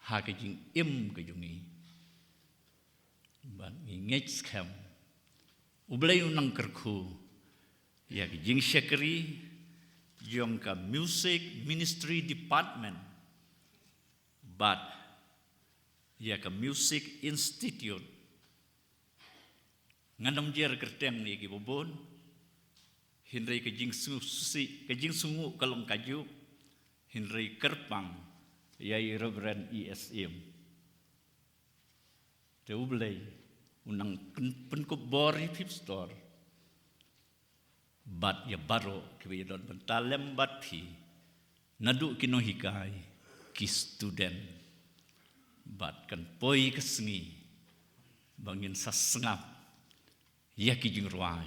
Ha ka jing im ka jungi. Bat ngej skam. Ublay unang kerku. Ya ka jing syakri. Yung ka music ministry department. But ya ka music institute. Ngandam jer kerteng ni ki bobon. Hinrei ka jing susi, ka jing sungu kalong kaju. Hinrei kerpang. Yai Reverend ESM. Te ublay unang penkup bori pip store. Bat ya baro ki don bentalem bat pi. Nadu kino hikai ki student. Bat kan poi kesengi. Bangin sasengap. Ya ki jing ruai.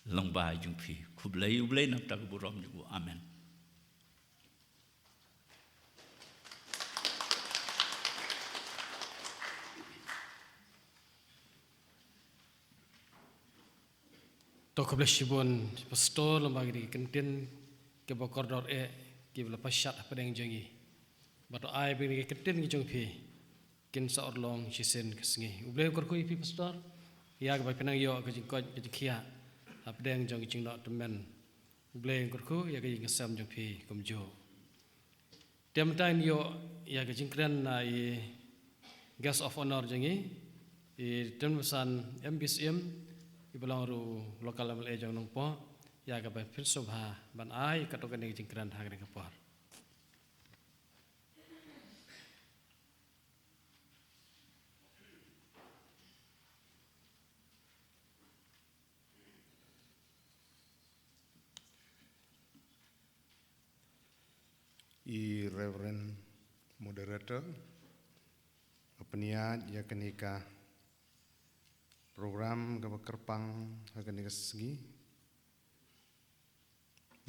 Long ba jung pi. Kublay ublay nak tak buram jugu. Amen. Tok bless shibon pastor lembagi di kentin ke bokordor ke bela pasyat apa yang jangi. Bato ai bini ke kentin ki jong pi. Kin sa orlong sisen kesengi. Ublay korku pi pastor. Ya ke penang yo ke jingkot ke jingkia. Apa yang jong jing dok temen. Ublay korku ya ke jingkasam jong pi kumjo. Tiam tain yo ya ke jingkren na i guest of honor jangi. I temusan MBCM ibalang ru lokal level jong nong po ya ka ba filsofha ban ai ka to kani jingkran ha ka por. I Reverend Moderator, apniat ya kenika program ke kerpang kenika segi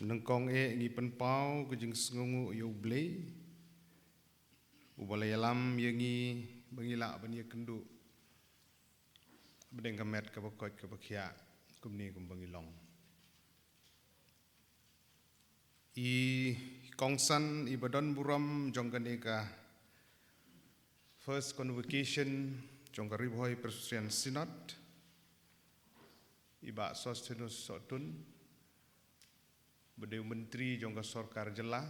nengkong ngi penpau ke jing sengungu yo blay ubalay alam yangi bangila bania kendu bedeng kamet ke bakot ke bakia kumni kumbangilong I Kongsan Ibadan Buram Jongkaneka First Convocation Jongkariboy Presbyterian Synod Iba Sostinus Sotun Bedeu Menteri Jongka Sorkar Jela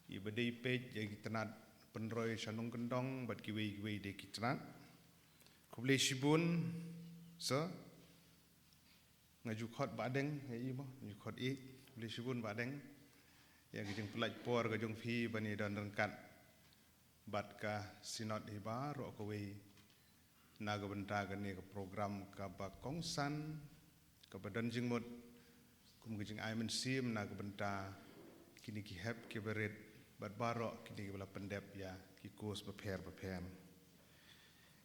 Ibadei Pej Yang Tenat Penroy Shanong Kendong Bat Kiwei De Kitrat Kublai Shibun Sir Ngaju khot badeng ya ibo ngaju khot boleh syubun badeng yang kijing pelaj por kajong fi bani dan rengkat bat ka sinod hiba ro ko we naga benta kani ke program ka ba kongsan ka badan jingmut kum kijing aimen sim naga benta kini ki hep ki berit bat baro kini ki bala pendep ya ki kos beper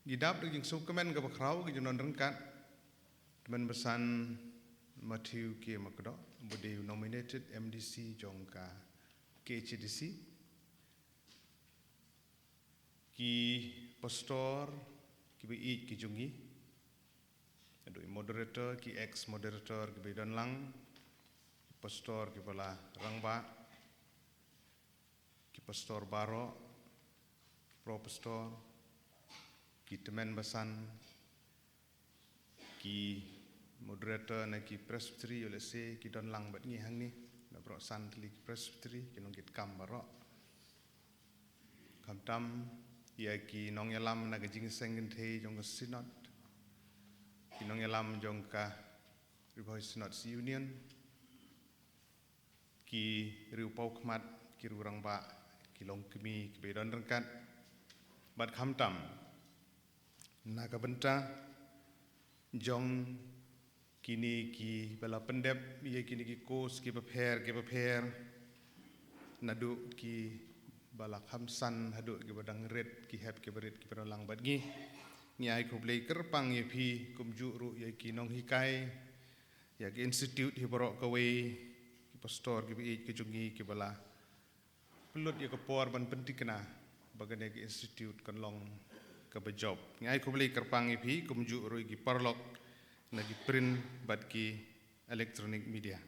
Gidap dengan sukemen ke bakrau ke jonon rengkat teman besan Matthew ke makdo bude nominated MDC jongka KHDC ki pastor ki bi ki jungi adu moderator ki ex moderator ki don lang pastor ki bala rangba ki pastor baro pro pastor ki teman besan ki moderator na ki presbytery oleh se ki don lang bat ngi hang ni na bro san tli presbytery ki nong kit kam baro kam tam ya ki nong yalam na ga jing sengen the jong synod ki nong yalam jong ka River Synod Union ki riu pau khmat ki ru rang ba ki long kemi ki be don rangkat bat kam tam na ka benta jong kini ki bala pendep ye kini ki kos ki prepare nadu ki bala khamsan hadu ki badang red ki hep ki berit ki lang bat ngi ngai ko blei kerpang ye phi kum ju ru ye ki nong hikai ya ki institute hi borok ka we ki pastor ki bi ki jungi ki bala pelut ye ko por ban pentikna bagane ki institute kan long ka bejob ngai ko blei kerpang ye phi kum ju ru ki parlok nagi print bat ki electronic media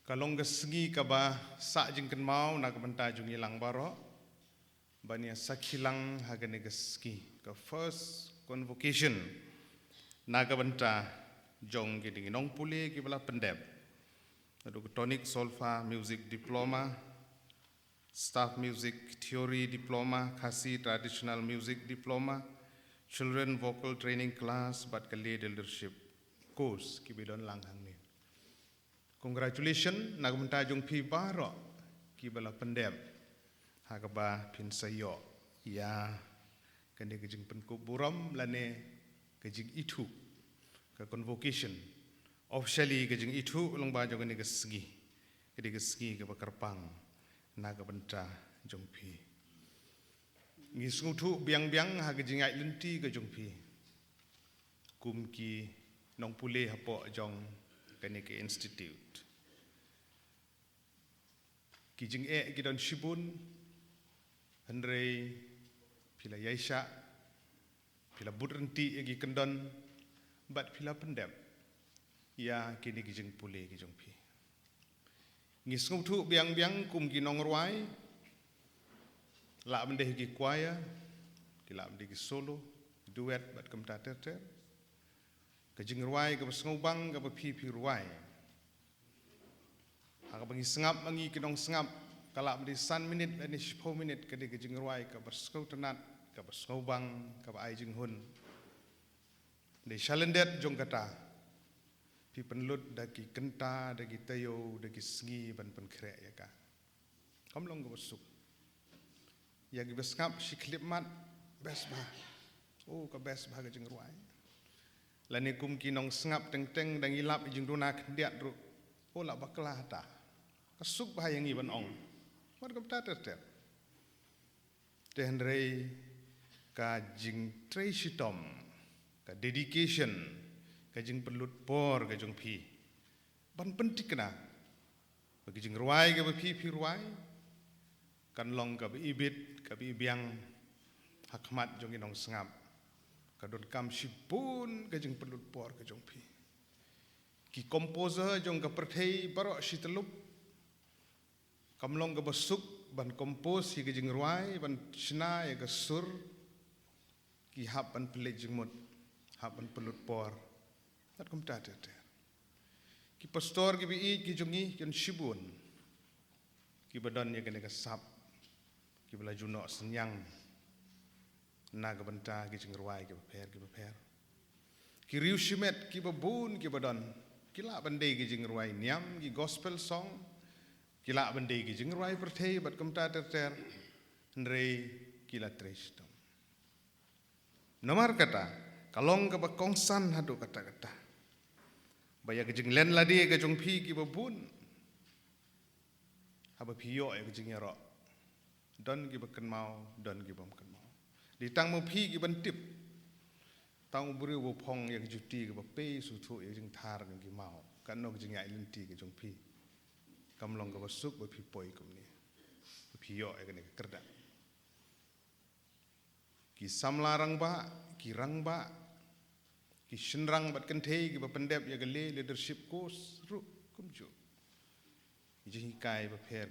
kalong gesgi ka ba sa jingken mau na ka benta jungi lang baro bania sakhilang hagane gesgi ka first convocation na ka benta jong ki ding nong pule ki bala pendep adu tonic solfa music diploma staff music theory diploma khasi traditional music diploma children vocal training class but kali leadership course ki bidon lang hang ni congratulations nagmunta jong phi baro ki bala pendem hagaba pin sayo ya kande gejing penku buram lane gejing itu ka convocation officially gejing itu long ba jong ni gesgi kedi gesgi ka bakarpang nagabenta jong phi ngi sungutu biang-biang ha gejingai lenti ke jongpi kum ki nong pule hapo jong kani ke institute ki jing ki don shibun handrei pila yaisha pila budrenti gi kendon bat pila pendem ya kini ki jing pule ki jongpi ngi sungutu biang-biang kum ki nong ruai la mendeh gi choir ki la mendeh gi solo duet bat kam ta ter ke jing ruai ke ngobang ke pi ruai ha bangi sengap bangi ki dong sengap kala mendeh san minit ani 10 minit ke de jing ruai ke berskau tenat ke ngobang ke ai jing hun de shalendet jong kata pi penlut dagi kenta dagi tayo dagi sengi ban pen krek ya ka kamlong ke besuk ya gi beskap shiklip mat best bah oh ka best bah jeng ruai lani kum ki nong sengap teng dang ilap jeng duna kendiat ru oh la baklah ta kasuk bah yang iban ong mar kam ta ter tenrei ka jing treisitom ka dedication ka jing pelut por ka jong phi ban pentik na bagi jeng ruai ka phi ruai kan long ka ibit ka biang hakmat jong inong sengap kadon kam sipun ka jeng pelut por ka jong phi ki composer jong ka perthei baro shitelup kam long ka basuk ban compose hi ka jeng ruai ban china ya ka sur ki hap ban pele jeng mut hap ban pelut por tat kom ta ki pastor ki bi ki jongi ken shibun ki badan ya ka sap ki bela juno senyang naga benta ki jengruai ki beper ki riu shimet ki babun ki badan ki la bande ki jengruai niam ki gospel song ki la bande ki jengruai perthei bat kamta ter ndrei ki la trestom nomor kata kalong ka bakongsan hadu kata baya ki jenglen ladi ka jongpi ki babun haba piyo ya ki jengyaro don gi bakan mau don gi bam kan mau di tang mo phi ki ban tip tang buri wo phong yak juti ke pe su thu yak jing thar ng ki mau kan nok jing ai lenti ke jong phi kam long ke basuk ba phi poi kum ni phi yo yak ne kerda ki samlarang ba ki rang ba ki shinrang bat kan thei ki ba pendep yak le leadership course ru kum ju jing kai ba pher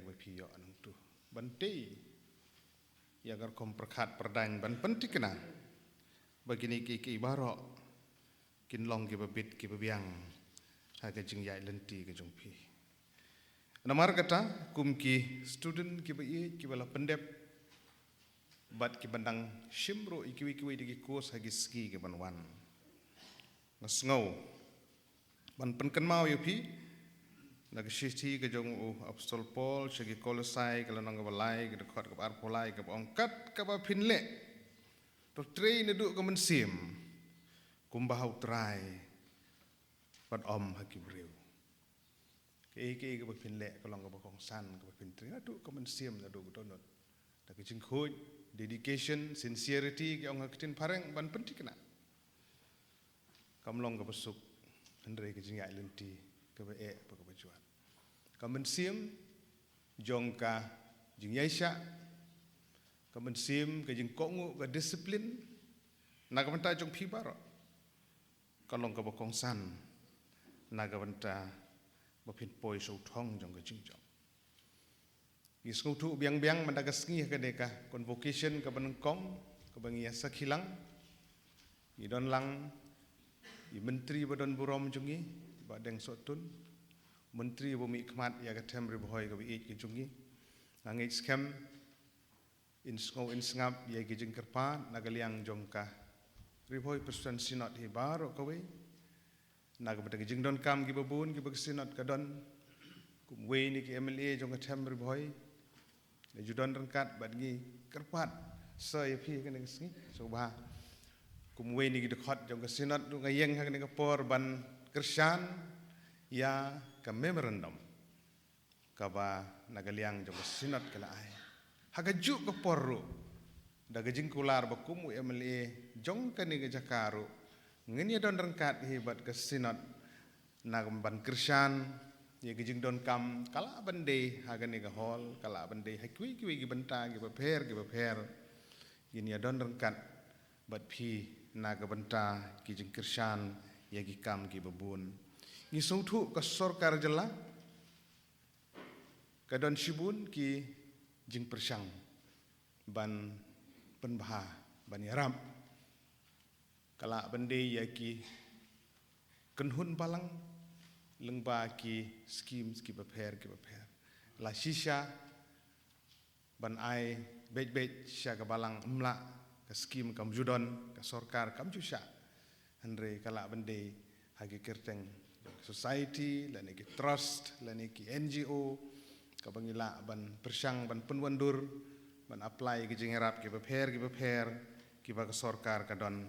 ba phi yo anang tu ban tei yagar kom perkhat perdang ban pentikna begini ki baro kin long ki babit ki babiang ha ke jing yai lenti ke jong pi namar kata kum ki student ki ba ki bala pendep bat ki bandang shimro iki di course hagi ski ke ban wan ngasngau ban penken mau yo pi nak shiti ke jong apostol Paul segi kolosai kalau nang balai ke dekat ke arpolai ke ongkat ke ba pinle to train duk ke mensim kumbahau trai pat om hakim riu ke ba pinle kalau ke ba kongsan ke ba pintri duk ke mensim duk donot tak jing khoj dedication sincerity ke ong hakitin pareng ban pentikna kamlong ke besuk andre ke jing ai lenti ke ba ke ba juan kamen sim jongka jing yaisha kamen sim ke jing kongu ke disiplin naga benta jong phi baro kalong ka bokong san naga benta bopin poi so thong jong ke jing jong isku tu biang mendaga sngi ke deka convocation ke benengkong ke bangia sakhilang i don lang i menteri badon burom jongi badeng sotun menteri bumi khmat ya gatem riboy ga bi ki jungi angit scam in sngap ya ki jing kerpa nagaliang jongka riboy president sinot hi baro ko we naga bata jing don kam gi babun gi bag sinot ka don kum we ni ki MLA jong gatem riboy ne judon rangkat bad gi kerpat so ya phi ka ne sngi so ba kum we ni gi dekhot jong ka sinot du ngayeng ha ne ka por ban kersan ya ka memorandum kaba nagaliang jong sinat kala ai haga juk ko porro daga jingkular bakum MLA jong kani ga jakaru ngeni don rangkat hebat ke sinat nagam ban kirsan ye gijing don kam kala bande haga ni ga hol kala bande hakwi gi benta gi baper gini don rangkat bat phi naga benta gi jing kirsan ye gi kam gi babun ni sungthu ka sarkar jela kadon shibun ki jing persang ban penbah ban yaram kala bende ya ki kenhun balang lengba ki skim baper la shisha ban ai bej sha ka balang umla ka skim kam judon ka sarkar kam jusha andre kala bende hagi kerteng society lani ki trust lani ki NGO kabangila ban persang ban penwandur ban apply ki jingerap ki baper ki ba sarkar kadon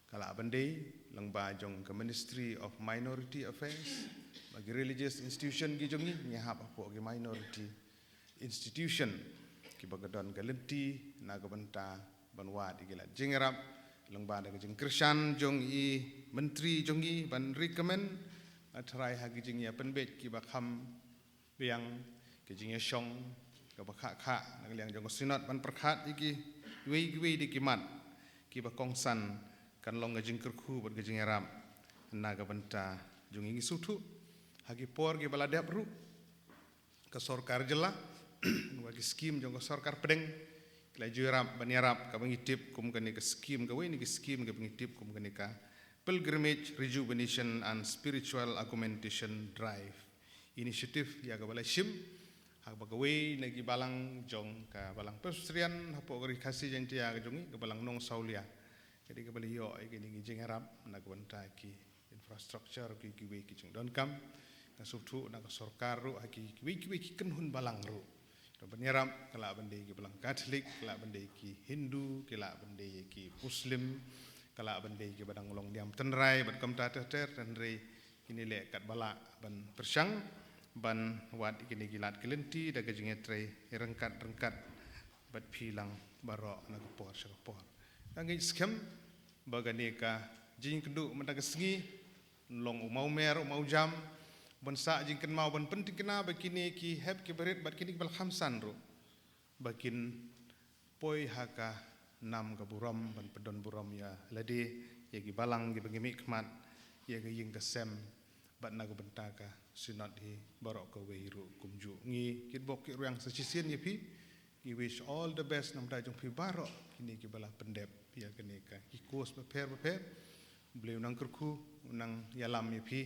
kala bande langba jong ke Ministry of Minority Affairs bagi religious institution ki jongi nyahap apo ki minority institution ki ba kadon galenti naga benta ban wad igila jingerap langba da jing krishan jong i menteri jongi ban recommend atrai hagi jing ya penbet ki bakham biang ki jing ya shong ka bakha nagliang jong sinat ban perkhat iki wei di kimat ki bakongsan kan long jing kerku ban jing ram naga benta jong ingi sutu hagi por ki baladap ru ka sarkar jela wagi skim jong sarkar pedeng kla juram ban yarap ka bangitip kum kan ni ka skim ka wei ni ka skim ka bangitip kum kan ni ka Pilgrimage Rejuvenation and Spiritual Augmentation Drive Initiative ya kabala shim hak bagawai nagi balang jong ka balang pestrian hapo gari kasi janti ya jongi ka balang nong saulia jadi kabala yo ai ni jing harap nagbanta ki infrastructure ki we ki jing don kam ka subtu na ka sarkar ru haki we ki kenhun balang ru to banyaram kala bande ki balang Catholic kala bande ki Hindu kala bande ki Muslim kala bande ki badang long diam tenrai bat kam ta ter tenrai kini le kat bala ban persang ban wat kini gilat kelenti daga jingetre rengkat bat pilang barok na kapor sa kapor. Angin skem baganeka jing kendu mendaga sengi long umau mer umau jam bonsa jing ken mau bon penting kena bakini ki heb ki berit bat kini bal khamsan ro bakin poi haka nam ka buram ban pedon buram ya lade ya gi balang gi bagi mikmat ya gi ying kasem bat na go bentaka sinat hi barok ka weiru kumju ngi kit bok ki ruang sesisien ye pi we wish all the best nam da jong pi barok kini ki bala pendep ya keneka ki kos beper beliau nang kerku nang yalam ye pi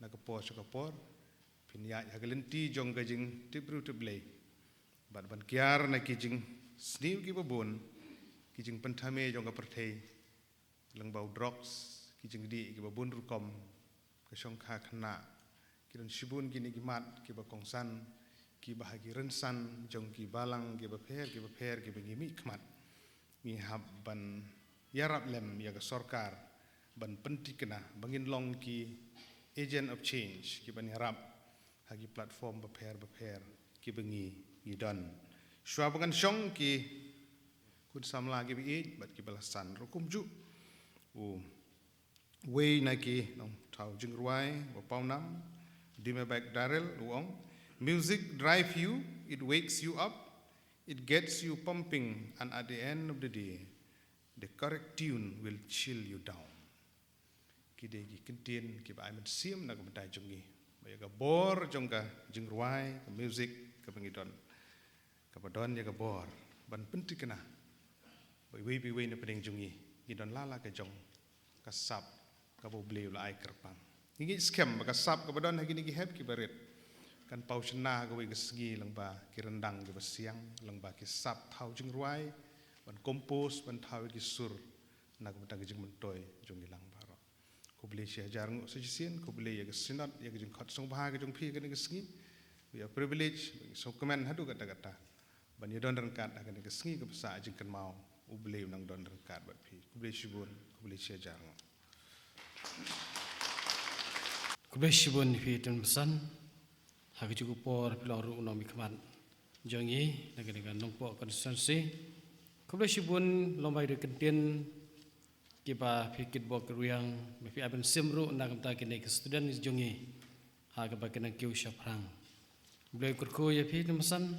na kapor sa kapor pinya ya gelenti jong ka jing tibru tiblei bat ban kiar na ki jing sniu ki babon ki jing pentame jong ka perthei lang bau drops ki jing di ki babon rukom ka song kha khna ki don shibun ki ni ki mat ki ba kongsan ki bahagi rensan jong ki balang ki ba pher ki ba ngimi khmat ni hab ban yarap lem ya ka sarkar ban pentikna bangin long ki agent of change ki ban yarap hagi platform ba pher ki bangi idon shwa bangan shong ki kun samla ki bi bat ki balasan rukum ju u way na ki nong thau jing ruai ba paunam dime back darel uong music drive you, it wakes you up, it gets you pumping, and at the end of the day the correct tune will chill you down. Kide gi kentin ki ba ai man sim na ko dai jongi ba ya ga bor jonga jing ruai music ka bangidon ka badon ya ga bor ban pentikna ba we na peding jongi gidon lala ka jong ka sap ka bo bleu la ai kerpang ngi scam ka sap ka badon hagi ni gi heb ki baret kan pau chna ka we sgi lang ba ki rendang ki siang lang ba ki sap thau jing ruai ban kompos ban thau ki sur na ko tang jing mentoy jongi lang baro ko ble sia jarang sejisen ko ble ya sinat ya jing khat song ba ka jong phi ka ni sgi we are privilege so comment hadu kata kata ban ye don ran kat ka ni sgi ka sa jing kan mau u ble nang don ran kat ba phi ko ble shibun ko ble sia jarang ko ble shibun phi tan pesan hak cukup por peluru unom ikman jongi negara nongpo konstitusi kubla shibun lombai de kentien kiba fikit bok ruyang mefi aben simru nak ta kene ke student jongi hak ba kena kiu shaprang blai kurku ya fi temsan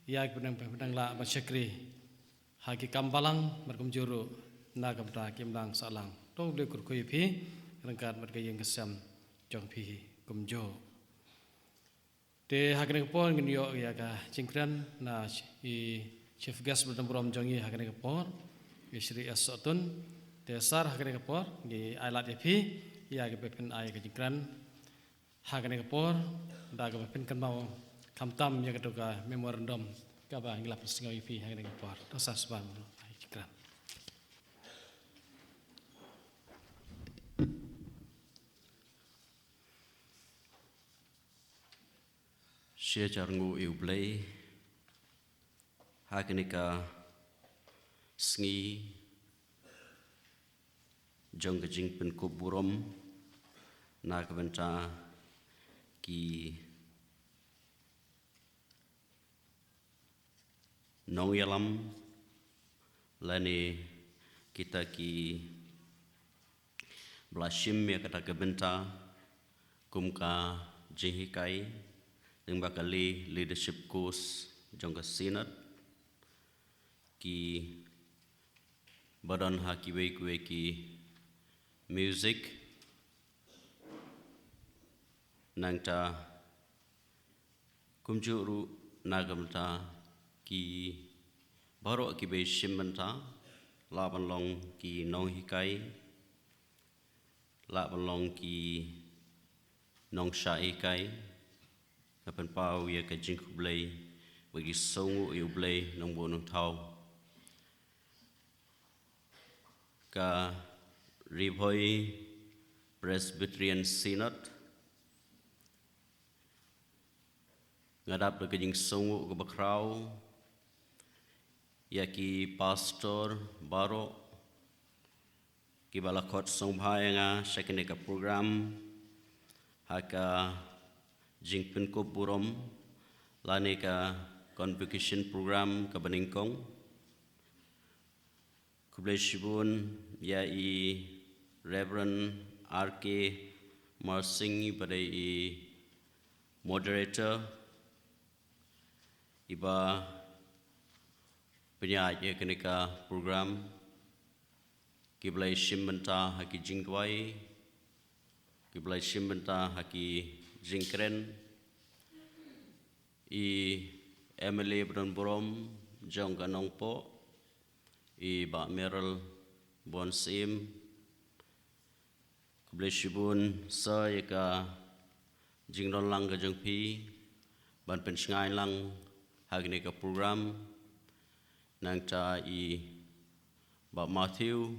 ya pedang la ba chakri hak kambalang markum juru nak ta kimlang salang to blai kurku ya fi rangkat marga yang kesam jong fi kumjo te hakene por nginyo ya ka cingkran na i chief guest berdamrom jongi hakene por i Sri Asotun te sar hakene por gi ailat epi ya ke pen ai ka cingkran hakene por da ka pen kan mau kamtam ya ka ka memorandum ka ba ngilap singo epi hakene por to sasban ai cingkran Sia jarngu iublei hakenika sngi jong kejing pen kuburom na kebenta ki nong yalam lani kita ki blashim ya kata kebenta kumka jihikai dengan bakali leadership course jangka senat ki badan hakiwe ki music nangta kumjuru nagamta ki baro ki be shimanta laban long ki nong hikai laban long ki nong shaikai kapan pau ya ka jing blai bagi songu yu blai nong bonong tau ka ribhoi Presbyterian Synod ngadap ke jing songu ke bakrau ya ki pastor baro ki balakot song bhayanga sekene ka program haka jingpen ko burom lani ka convocation program ka Baningkong. Kublai Shibun ya i Reverend R.K. Marsing pada i moderator iba penyaji kenika program kiblai shimbenta haki jingkwai kiblai shimbenta haki jingkren i Emily Bronborom jong kanongpo i ba Merel Bonsim kublai shibun sa yaka jingdon lang ka jengpi ban pensengai lang hagni ka program nang ta i ba Matthew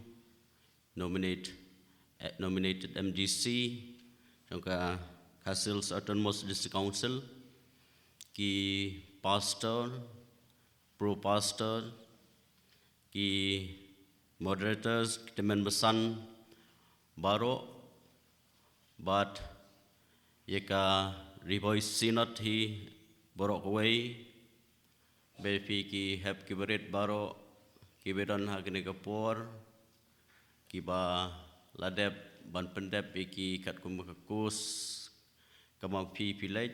nominated MDC trong ka Castle's Autonomous District Council ki pastor pro pastor ki moderators teman besan baro but yaka Riboy Synod hi borok away bepi ki hep kiberit baro kibedan hagni kapor kiba ladep ban pendep iki kat kum kakus kamang pi pilej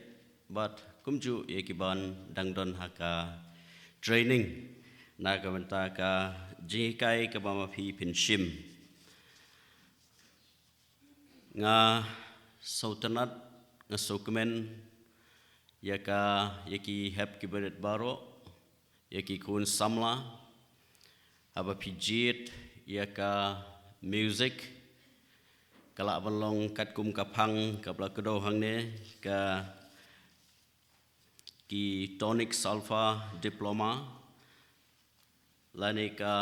but kumju ban dangdon haka training na kamanta ka jikai kabama pi pinshim nga sautanat nga sokmen yaki hep kiberit baro yaki kun samla haba pijit yaka music kala balong kat kum kapang kabla kedo hangne ka ki tonic sulfur diploma lane ka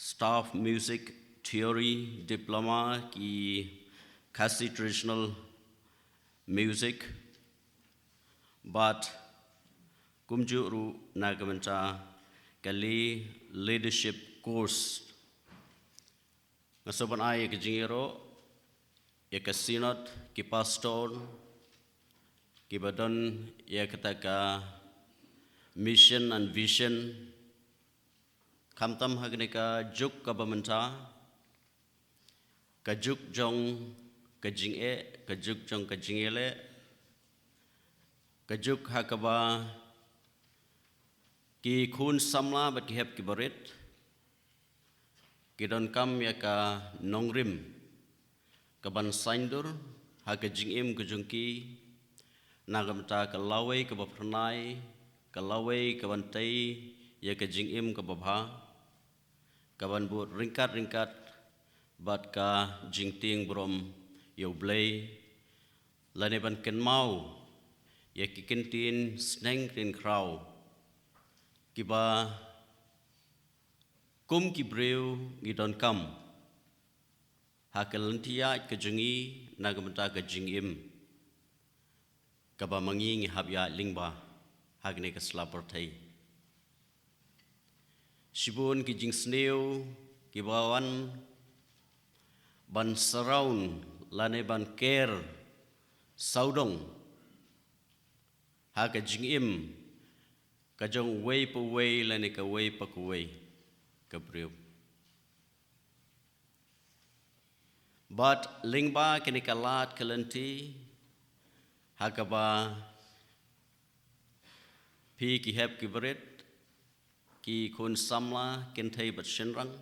staff music theory diploma ki Khasi traditional music but kumjuru nagamanta kali leadership course ngasoban ay ke jingiro ya ke synod ki pastor ki badan ya kataka mission and vision kamtam hagne ka juk ka bamanta ka juk jong ka jinge ka juk jong ka jingele ka juk hakaba ki khun samla bat ki hep ki barit ki don kam ya ka nongrim ka ban saindur ha ka jingem ka jungki nagamta ka lawai ka bapranai ka lawai ka ban tai ya ka jingem ka babha ka ban bu ringkat bat ka jingting brom yo blay lane ban ken mau ya ki kentin sneng tin kraw kiba kum ki breu ngidon kam hakalantia ka jungi nagamta ka jingim kaba mangi ngi habya lingba hagne ka slaportai shibun ki jing sneu ki bawan ban surround lane ban care saudong ha ka jingim ka jong way pa way lane ka way pa ku way ka breu but lingba kini kalat kalanti ha ka ba pi ki hep ki beret ki kun samla ken thai bat shenrang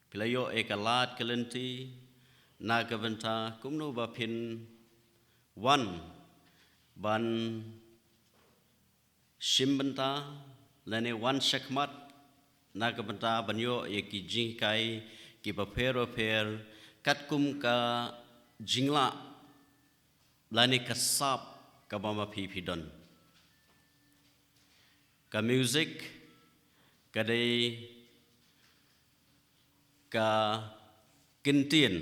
pilayo ekalat kalanti nagavanta kumno ba pin one ban shimbanta lane one shakmat nagavanta banyo eki jingkai ki ba per katkum ka jingla lane kasap ka bama pipidon ka music kadai ka kintin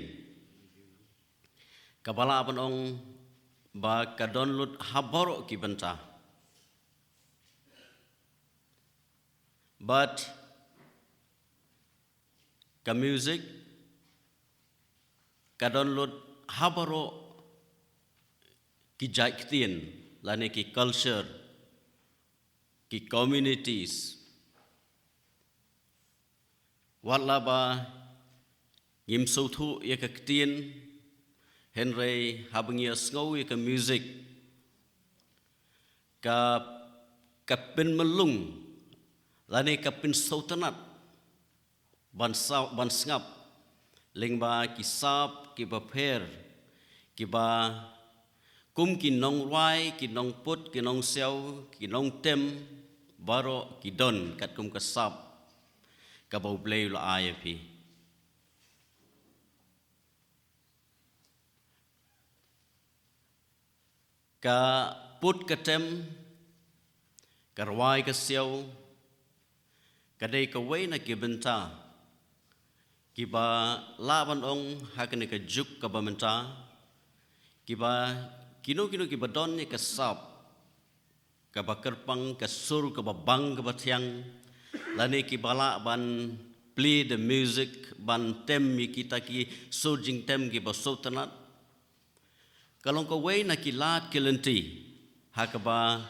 kabala banong ba ka download haboro ki banta but ka music ka download haboro ki jaiktin lani ki culture, ki communities. Wat laba ngim so thu ye ka ktien Henry habngia sngau ye ka music ka kapin melung lani kapin sultanat ban sngap lingba ki sap ki baper ki ba kum ki nong wai ki nong put ki nong seo ki nong tem baro ki don kat kum ka sap ka bau play la IFP ka put ka tem ka rawai ka seo ka dei ka wei na ki benta ki ba laban ong hakane ka juk ka ba menta ki ba kino ki ba don ni ka sap ka ba kerpang ka sur ka ba bang ka ba tiang lani ki bala ban play the music ban tem mi kita ki surging tem ki ba sultanat kalong ka wei na ki lat kelenti hakaba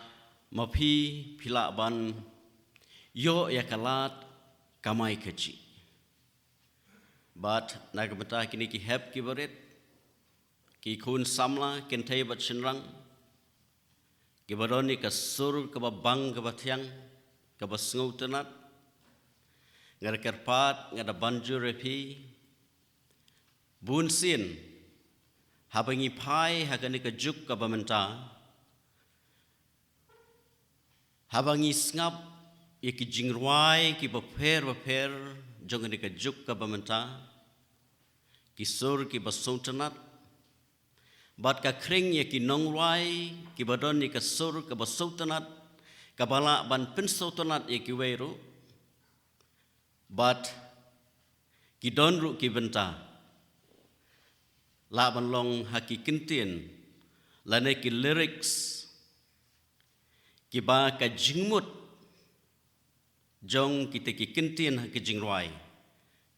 mapi pila ban yo ya kalat kamai kecil but nagbata kini ki hep ki barit ki kun samla kentai bat shinrang ki baroni ka sur ka ba bang ka ba tiang ka ba sngutenat ngar kerpat ngada banjur repi bun sin habangi pai hakani ka juk ka ba menta habangi ngap ki jingruai ki baper jong ni ka juk ka bamenta ki sur ki basultanat bat ka kring ye ki nongruai ki badon ni ka sur ka basultanat ka bala ban pensultanat ye ki weiru bat ki donru ki benta la ban long haki kintien lane ki lyrics ki ba ka jingmut jong kita ki kintien ki jingruai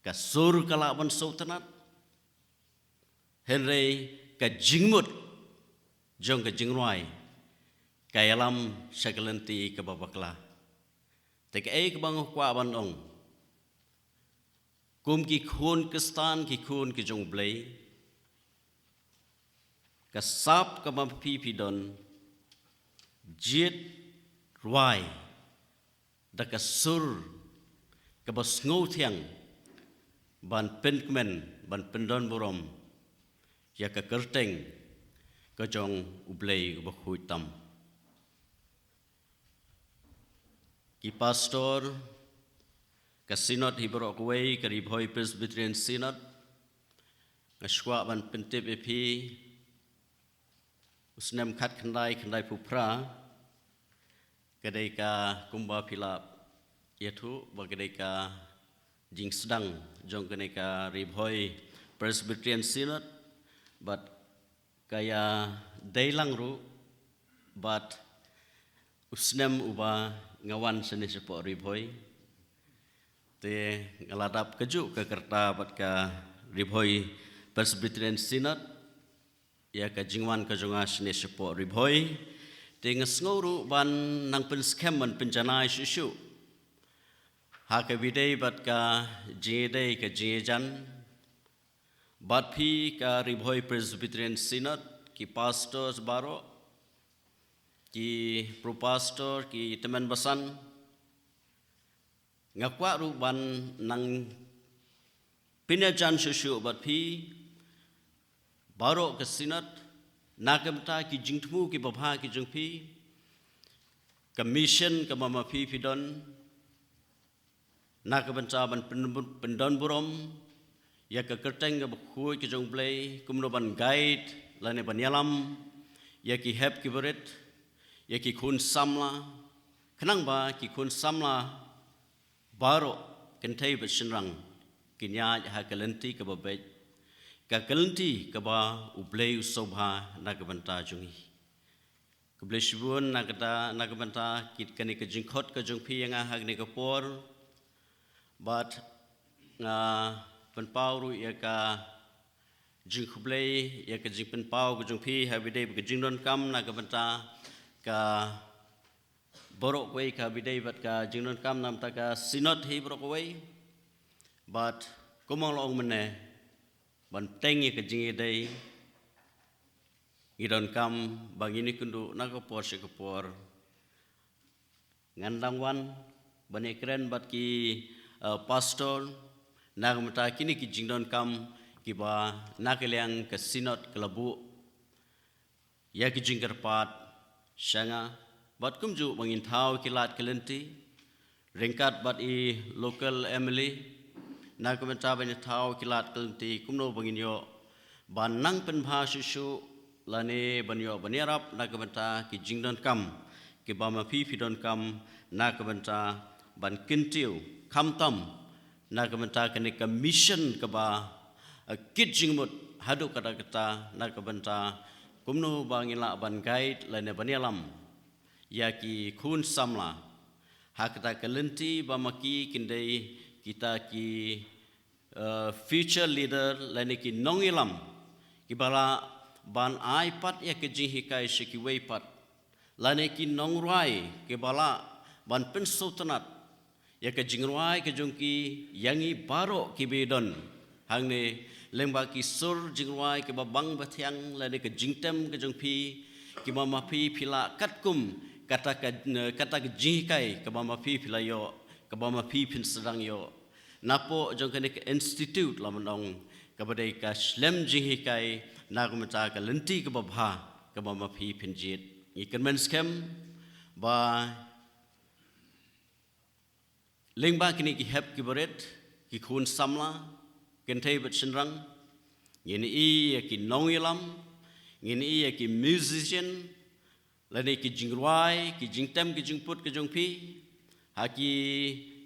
ka sur kala ban sultanat Henry ka jingmut jong ka jingruai ka yalam syakalenti ka babakla tek e ka bang kwa ban ong kum ki khun kistan ki khun ki jong blei ka sap ka ma pi don jit ruai da ka sur ka bas ngau thiang ban penkmen ban pendon borom ya ka kerteng ka jong ublei ba khui tam ki pastor ka synod hibro kwei ka ribhoi presbyterian synod ka shwa ban pentep ep usnem khat khandai pupra kadai ka kumba philap yathu ba kadai ka jing sedang jong kadai ka ribhoi presbyterian synod but kaya dailang ru but usnem uba ngawan seni sepo ribhoi te ngaladap keju ke kerta bat ka ribhoi presbyterian synod ya ka jingwan ka jonga seni sepo ribhoi Dengan senguru ban nang penskem ban penjanai susu. Haka bidai bat ka jidai ka jijan. Bat pi ka ribhoi Presbyterian Synod ki pastors baro ki propastor ki teman basan ngakwa ru ban nang pinajan susu bat pi baro ke Synod nakamta ki jingtmu ki babha ki jungpi commission ka mama pi pidon nakamta ban pendon burom ya ka kerteng ka bakhui ki jongblei kumno ban guide lane ban yalam ya ki hep ki berit ya ki kun samla kenang ba ki kun samla baro kentai besenrang kinya ha kalenti ka babet ka kalenti ka ba ublei usobha nakabanta jungi kublei shibun nakabanta kit kani ka jingkhot ka jungpi anga hagne ka por but penpau ru ya ka jingkhublei ya ka jingpenpau ka jungpi habidei ka jingdon kam nakabanta ka borok wei ka bidai bat ka jingnon kam nam ta ka sinot hi borok wei but kumong long mene ban tengi ka jingi dai ngidon kam bangini kundu nakapor sekapor ngandang wan bani keren bat ki pastor nagamata kini ki jingdon kam ki ba nakeliang ke sinot kelabu ya ki jingker pat shanga bat kumju bangin thau kilat kelenti ringkat bat i local emily nagamata bani thau kilat kelenti kumno bangin yo ban nang pen bha susu lane banyo banirap nagamata ki jingdon kam ki ba ma phi don kam nagamata ban kintiu kam tam nagamata kene ka mission ka ba kit jingmut hadu kata kata nagamata kumno bangila ban guide lane banialam ya ki khun samla hakata kalenti ba maki kindai kita ki future leader lane ki nongilam ki bala ban ai pat ya ke jihi kai shiki wei pat lane ki nongrai ke bala ban pen sultanat ya ke jingrai ke jongki yangi baro ki bedon hangne lemba ki sur jingrai ke babang bathiang lane ke jingtem ke jongpi ki mama pi phila katkum kata ke jihi kai ke mama pi phila yo ke mama pi pin sedang yo napo jongkane ke institute lamanong ke badai ka slem jihi kai nagamata ka lenti ka babha ka mama phi pinjit ikan menskem ba lengba kini ki hep ki boret ki khun samla kentei bat sinrang ngini i ki nongilam ngini i ki musician lani ki jingruai ki jingtem ki jingput ki jongpi haki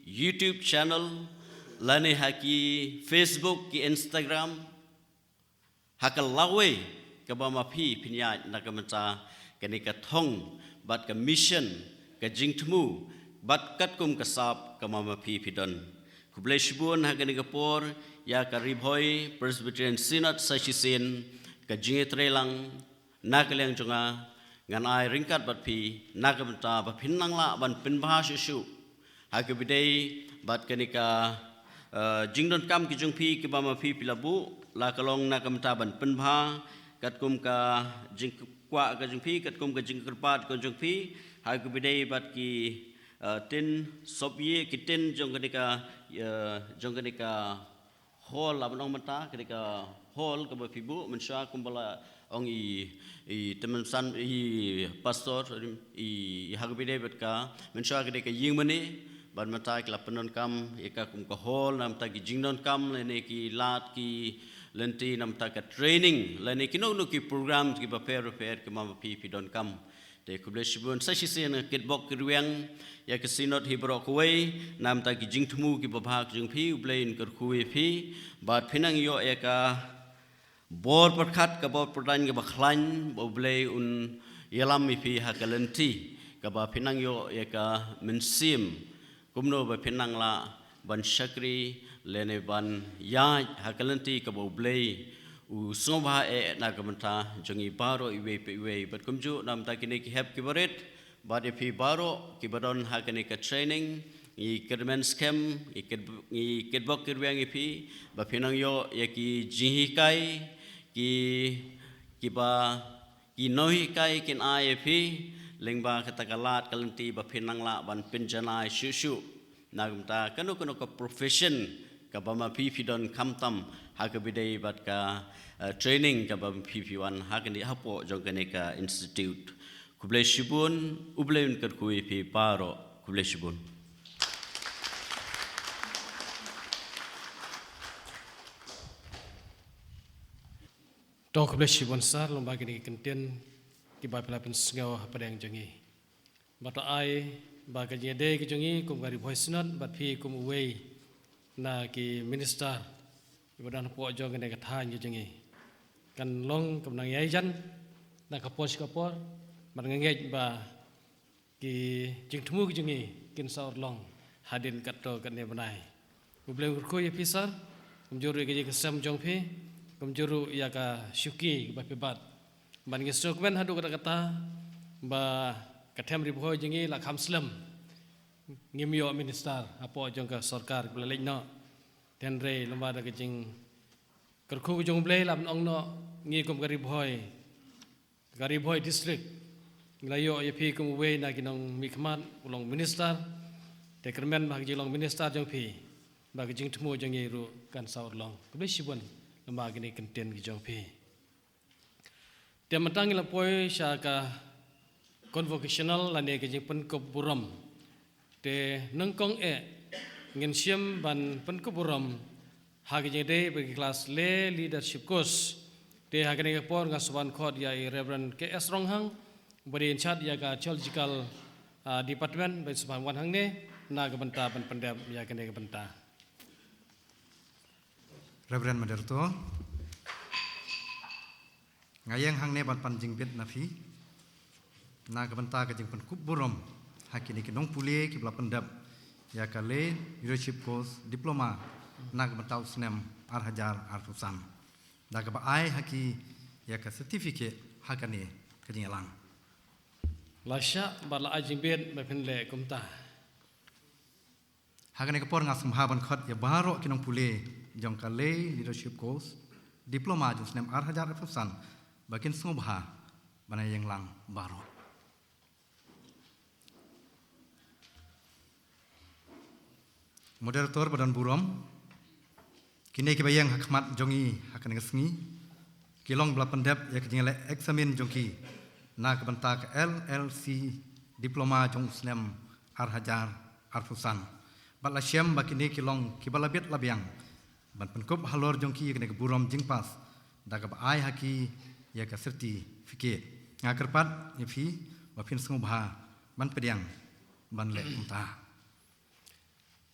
YouTube channel lani haki Facebook ki Instagram hakal lawe ke bama phi pinya nakamata kani ka thong bat ka mission ka jingtmu bat kat kum kasap ka mama phi pidon kubleshbun hakani ka por ya ka ribhoi Presbyterian Synod sashisin ka jingetrelang nakaleng jonga ngan ai ringkat bat phi nakamata ba phinnang la ban pinbha shu hakabidei bat kani ka jingdon kam ki jungphi ki bama phi pilabu la kalong nakamta ban penbha katkum ka jingkwa ka jingphi katkum ka jingkerpat ka jingphi ha ku bidei bat ki tin sobye ki tin jongkanika hall abang mata ketika hall ka bafibu mensya kumbala ong i temansan i pastor i ha ku bidei bat ka mensya ketika yingmani ban mata ki lapenon kam eka kum ka hall nam ta ki jingdon kam lene ki lat ki lenti nam ta ka training lene ki no ki program ki prepare ki mama pi don kam te kubleshbun sasisen kitbok ki ruang ya ki sinot hibro kuwei nam ta ki jingthmu ki babhak jingphi ublein kar kuwi phi bat phinang yo eka bor pakhat ka bor prodan ka bakhlain boblei un yalam mi phi ha kalenti ka ba phinang yo eka mensim kumno ba pinang la ban shakri lene ban ya hakalenti ka boblei u soba e nagamanta jongi baro iwe pe iwe but kumju nam ta kini ki hep ki baret but if he baro ki badon hakani ka training i kedmen scam i kedbok kirwang ipi ba pinang yo ya ki jihi kai ki ba ki nohi kai kin ipi lengba katakalat kalenti ba pinang la ban pinjanai shushu nagumta kanu ka profession ka bama pipi don kamtam hakabidei bat ka training ka bama pipi wan hakani hapo jongkane ka institute kubleshibun ubleun ker kui pi paro kubleshibun to kubleshibun sar lomba kini kenten ki ba pelapen sngau padang jongi bata ai ba ka jede ki jongi kum gari voice note bat phi kum wei na ki minister ibadan po jong kene ka than jongi kan long kam nang yai jan na ka pos ka por man ngej ba ki jingthmu ki jongi kin saur long hadin katto kan ne banai ubleng ko ye pisar kum juru ke ke sam jong phi kum juru ya ka syuki ba pe bat ban ngesok men hadu kata-kata ba ketem ribuhoi jengi la kham slam ngimyo minister apo jong ka sarkar beleng no ten re lomba da jing kerku jong ble lam ong no ngi kum garibhoi district nglayo ye phi kum we na kinong mikman ulong minister te kermen bag jilong minister jong phi bag jing thmu jong ye ru kan saur long kuble sibon lomba gini kenten gi jong phi te matang la poi sha ka convocational la ne ke jing pen ko buram te nangkong ngin siam ban pen ko buram ha ge de bagi kelas le leadership course te ha ge por nga suban khot ya reverend KS Ronghang bari in charge ya ka theological department by suban wan hang ne na ga banta ban pendam ya ge ne banta Reverend Maderto ngayeng hang ne ban panjing bet na phi na ga banta ga jing pen kup buram hakini ki nong pule ki bla pendam ya ka le leadership course diploma na ga banta usnem ar hajar ar tusan da ga ba ai haki ya ka certificate hakane ka jing lang lasha bala ajing bet ba pen le kumta hakane ka por nga sumha ban khot ya baro ki nong pule jong ka le leadership course diploma usnem ar hajar ar tusan bakin sumha bana yang lang baro Moderator Badan Burom kini ke bayang hakmat jongi hakan ngesngi kilong bela pendap ya kejingale eksamin jongki na ke bentak LLC diploma jong usnem ar hajar ar fusan bat la syam bakini kilong kibalabit labiang ban penkup halor jongki kene ke burom jingpas da ke ai haki ya ke sertifikat ngakerpat yefi bapin sngubha ban pediang ban le unta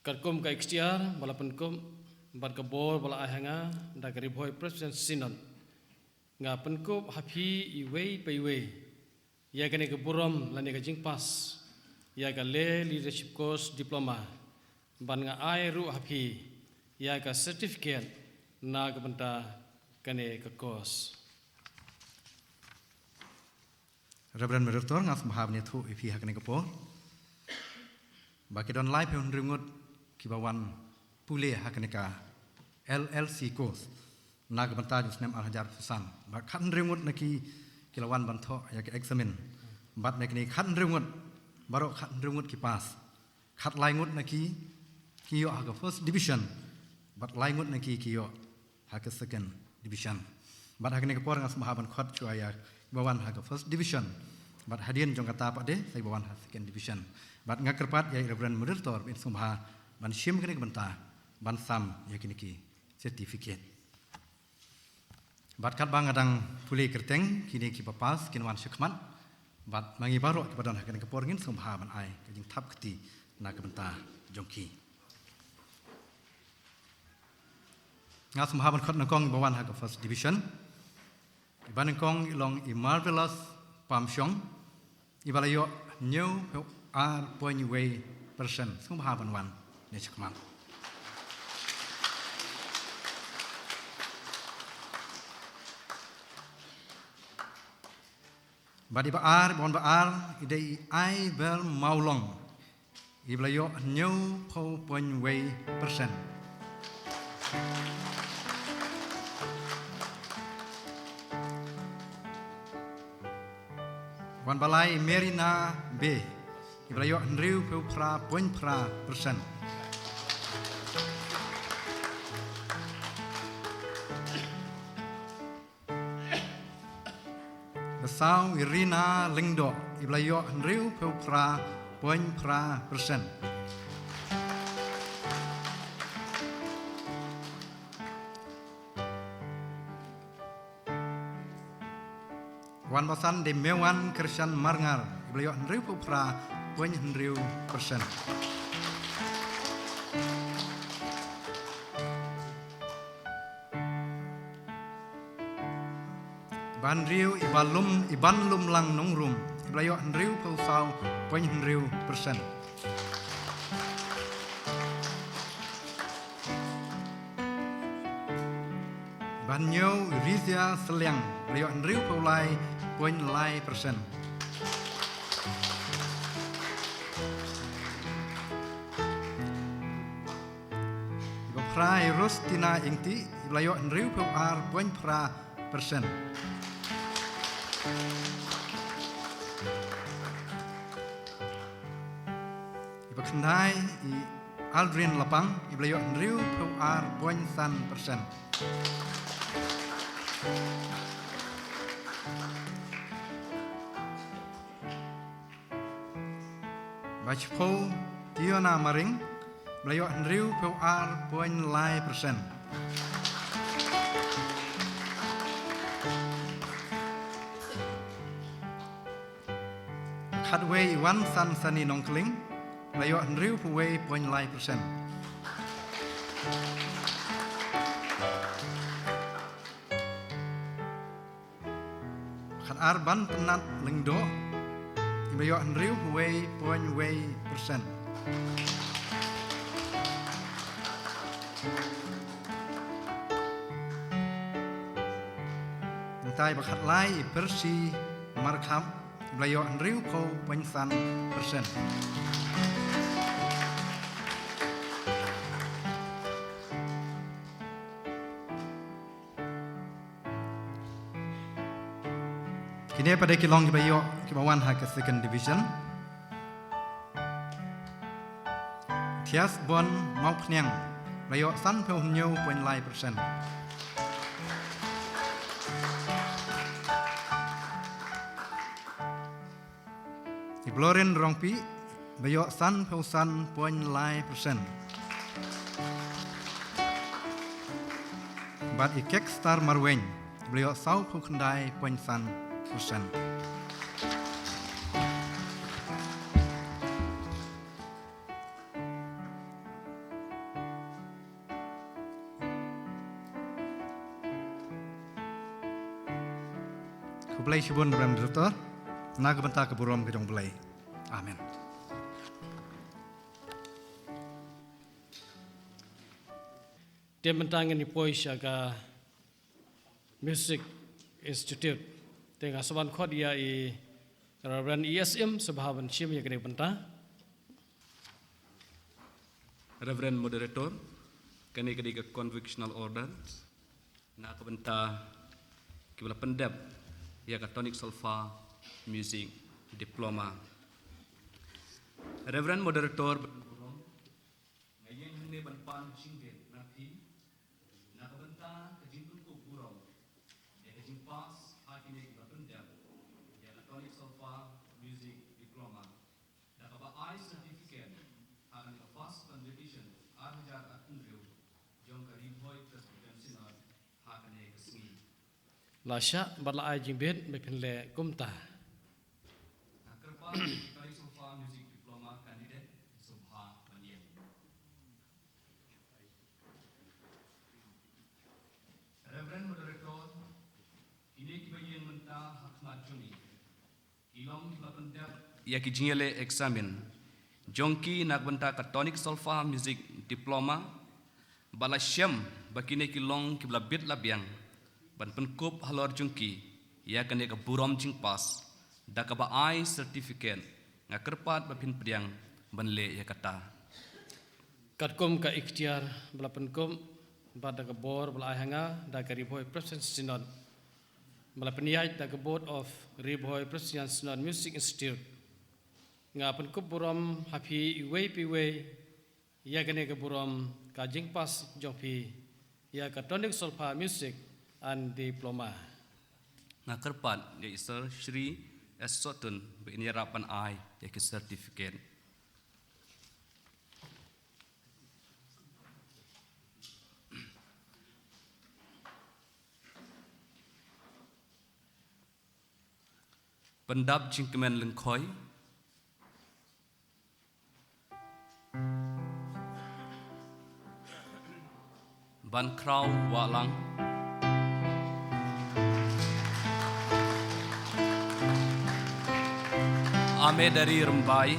Karkum ka ikhtiar bala penkum bar ka bor bala ahanga da ka ribhoi president synod nga penkum hapi iwei peiwei ya ka ne ka buram la ne ka jingpas ya ka le leadership course diploma ban nga ai ru hapi ya ka certificate na ka banta ka ne ka course Reverend Moderator ngas mahabne thu ifi hakne ka por baki don live yon ringut kibawan pule hakneka LLC course nag banta jusnem al hajar fusan ba khan ringut naki kilawan bantho ya ke examen bat nekni khan ringut baro khan ringut ki pas khat laingut naki kiyo ha first division bat laingut naki kiyo ha second division bat hakne ke por ngas mahaban khot chuaya bawan ha first division bat hadian jong kata pak de sai bawan ha second division bat ngakerpat ya Reverend Moderator bin sumha ban syim kene banta ban sam ya kini ki certificate bat kat bang adang pule kerteng kini ki papas kinwan syakmat bat mangi baro kepada kene ke porngin sumha ban ai kajing tap keti na ke banta jongki ngas sumha ban khot nangkong bawan ha first division ban nangkong long i marvelous pamsyong ibalayo new R.way% sumha ban wan ne chakman badi baar bon baar idei ai ber maulong iblayo new .way% wan balai Merina B iblayo nriu pra .pra%. Besau Irina Lingdo iblayo nriu pra .pra%. Wan basan de mewan Krishan Marngar iblayo nriu pra .100%. Ban riu iban lum lang nongrum iblayo nriu pausau .100%. Ban nyo Rizia Seliang iblayo nriu paulai .lai%. prai Rostina ingti iblayo nriu pe ar poin pra persen. Ibakendai I Aldrin Lapang iblayo nriu pe ar poin san persen. Bachpo Diona Maring Belayo Andrew PR poin lai persen. Kadway Iwan San Sani Nongkling Belayo Andrew Puway poin lai persen. Kad Arban Penat Lengdo Belayo Andrew Puway poin way persen. Tai bakat lai Persi Markham Belayo Andrew Ko poin san persen. Kini pada kilong Belayo Kibawan ha ke second division. Tias Bon Mau Pnyang Belayo san peu nyau poin lai persen. Blorin Rongpi Belayo san peu san poin lai persen. Bat Ikek Star Marweng Belayo sau peu kendai poin san persen. Belai Shibun Bram Director Naga Benta Keburom Gedong Belai. Amin. Dia mentangan di Poisyaga Music Institute. Tengah seban kod dia I Reverend ESM sebahawan Shim yang kena benta. Reverend Moderator, kini kediga Convictional Order, nak benta kibla pendap ya Tonic Solfa Music Diploma. Reverend Moderator, ngayon ini banpan singget nanti nak benta kejimpun kuburong ya kejimpas hakine kibla pendap ya Tonic Solfa Music Diploma. Nak apa I certificate akan ke first contribution arjar atundru jong kariboi presbyterian hakane kesengi. Lasya berlai jimbit berkenle kumta. Kerpa Tonic Solfa Music Diploma kandidat Subha Manian. Reverend Moderator, ini kibayan mentah Hakmat Juni. Ilong kibapendap ia kijingele examen. Jongki nak benta Tonic Solfa Music Diploma balasyam bakine kilong kibla bit labiang. Ban penkup halor jungki ia kene ke burom jingpas da ka ba ai certificate nga kerpat bapin pediang banle ya kata Katkum ka ikhtiar bela penkum pada ke bor bela hanga da ka Ribhoi Presbyterian Synod bela peniai da ke board of Ribhoi Presbyterian Synod Music Institute nga penkup burom hapi iwei piwei ia kene ke burom ka jingpas jongpi ia ka Tonic Solfa Music and Diploma. nga kerpat ya Sir Shri S. Sotun ini harapan ai ya ke certificate. Pendap jingkemen lengkoi ban krau walang Ame dari Rembai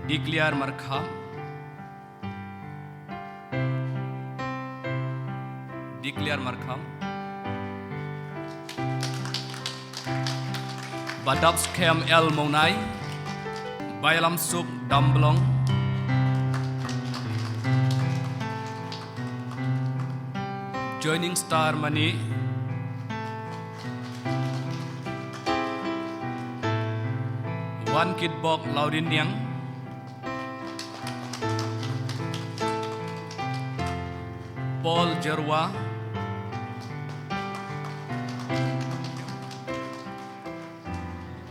Dikliar Markham Badap Skem El Monai Bailam Suk Damblong Joining Star Money, One Kid Bok Laurin Yang, Paul Jerwa,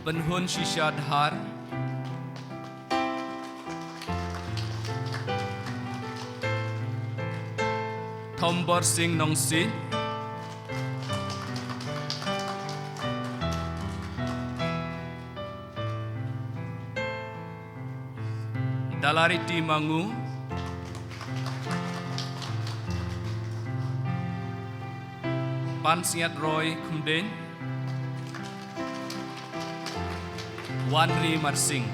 Penhun Shisha Dhar, Thombor Singh Nongsi, Dalariti Mangu, Pansiat Roy Kumden, Wanri Marsing.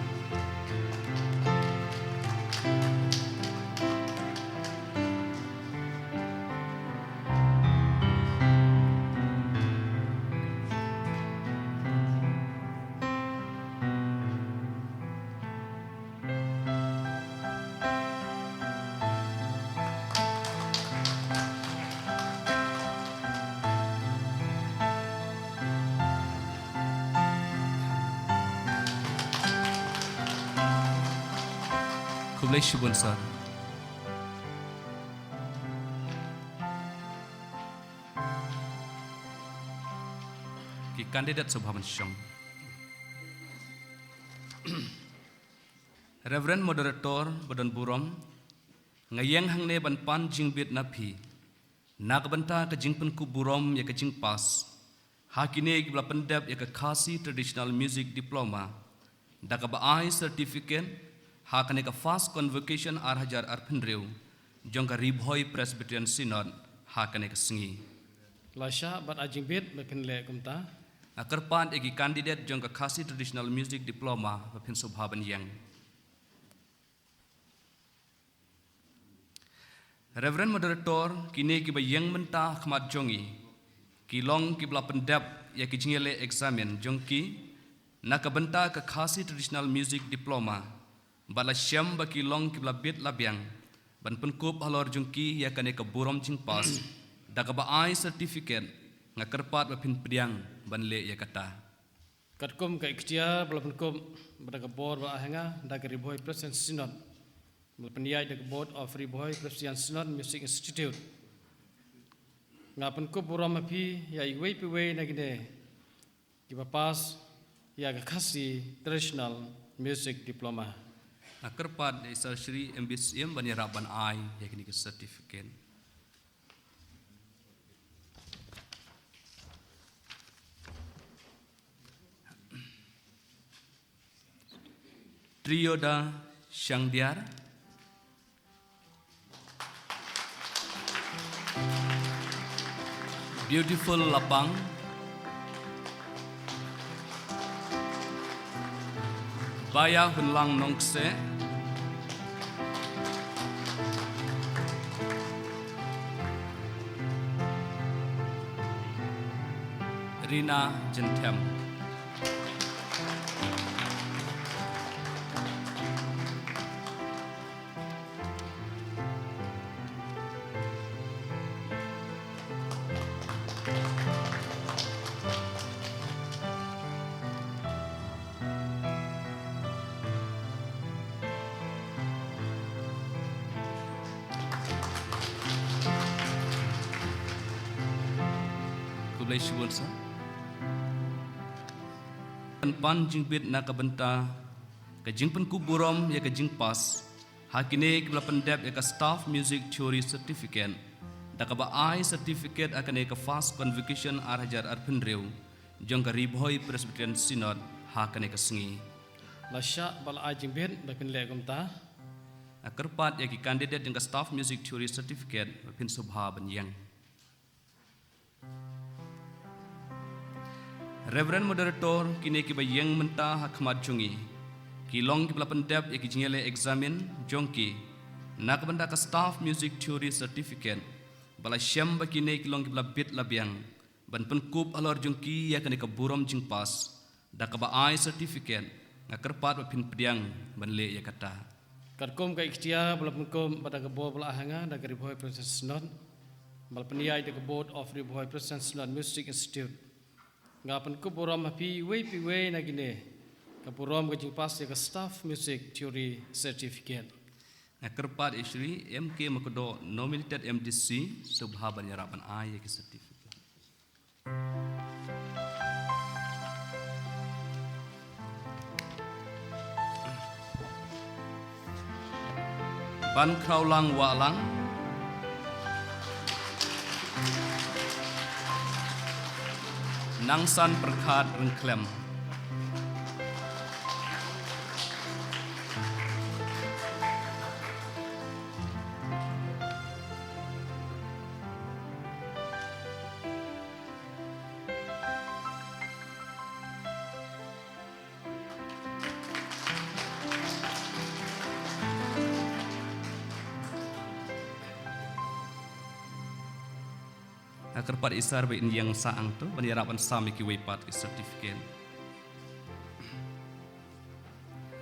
Kublai Shubun sir. Ki kandidat Subhaman Syong. Reverend Moderator Badan Burom ngayang hangne ban pan jingbit napi nak banta ke jingpen ku burom ya ke jing pas hakine ki bla pendap ya ke khasi traditional music diploma da ka baai certificate hakane ka fast convocation arhajar arphenreu jong ka ribhoi Presbyterian Synod hakane ka singi Lasha bat ajing bit me penle kumta. Akarpan egi kandidat jong ka khasi traditional music diploma bapin subhaban yang. Reverend Moderator kini ki bayang mentah khmat jongi ki long ki bla pendap ya ki jingele examen jongki nak benta ka khasi traditional music diploma bala syam ba ki long ki bla bit labyang ban penkup halor jongki ya kane ka burom jing pas da ka ba ai certificate ngakerpat ba pin priang ban le ya kata Katkum ka ikhtiar bala penkum bada ka board ba ahenga da ka Riboy Presbyterian Synod. Pendiai the board of Riboy Presbyterian Synod Music Institute. Ngapen ko buram api ya iwei piwei nagine. Kiba pas ya ka khasi traditional music diploma. Akerpat isa Sri MBCM ban ya ban ai ya kini ka certificate. Trioda Shangdiar, Beautiful Lapang, Baya Hunlang Nongse, Rina Jentem. Kublai Shubun sir. Pan jingbit na kabenta ka jingpen ku burom ya ka jing pas hakine kibla pendap ya ka staff music theory certificate da ka ba ai certificate akane ka fast convocation arhajar arphenreu jong ka Riboy Presbyterian Synod hakane ka singi Lasha bala ajing bit me penle kumta. Akerpat ya ki kandidat jong ka staff music theory certificate pin subha ban yang. Reverend Moderator kini ki bayang mentah hakmat jungi ki long ki bla pendap ya ki jingele examen jongki nak benda ka staff music theory certificate bala syam ba kini ki long ki bla bit labyang ban penkup alor jongki ya kani ka burom jing pas da ka ba ai certificate ngakerpat ba pin pediang ban le ya kata Katkum ka ikhtiar bala penkum bada ka board bala ahenga da ka Riboy Presbyterian Synod. malpaniai the board of Riboy Professional Music Institute. Ngapan ko boram piwe na gine. Kapuram ka pas ka staff music theory certificate. Kerpat isri MK Makodo nominated MDC subha banyarapan ay ke certificate. Ban kraulang walang Nangsan perkat rengklem. Kerpat isar be yang saang tu banyarapan sami ki wepat ki certificate.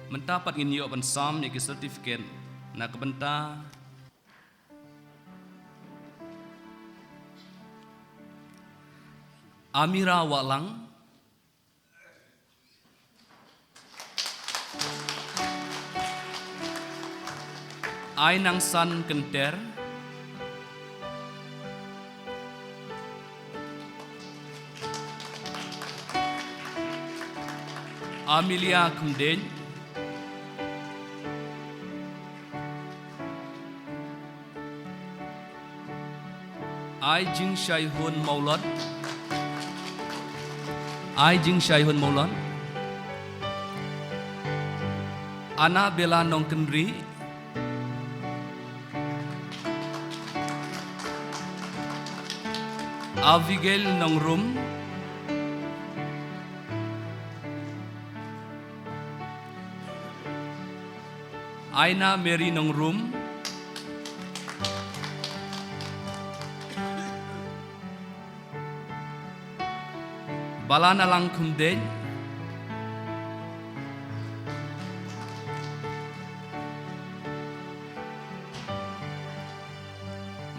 Mentapat nginyo pan sam ki certificate na kebenta Amira Walang Ainang San Kenter Amelia Kumden Ai Jing Shai Hun Maulot Annabella Nongkenri Abigail Nongrum Aina Mary Nongrum Balana Langkumden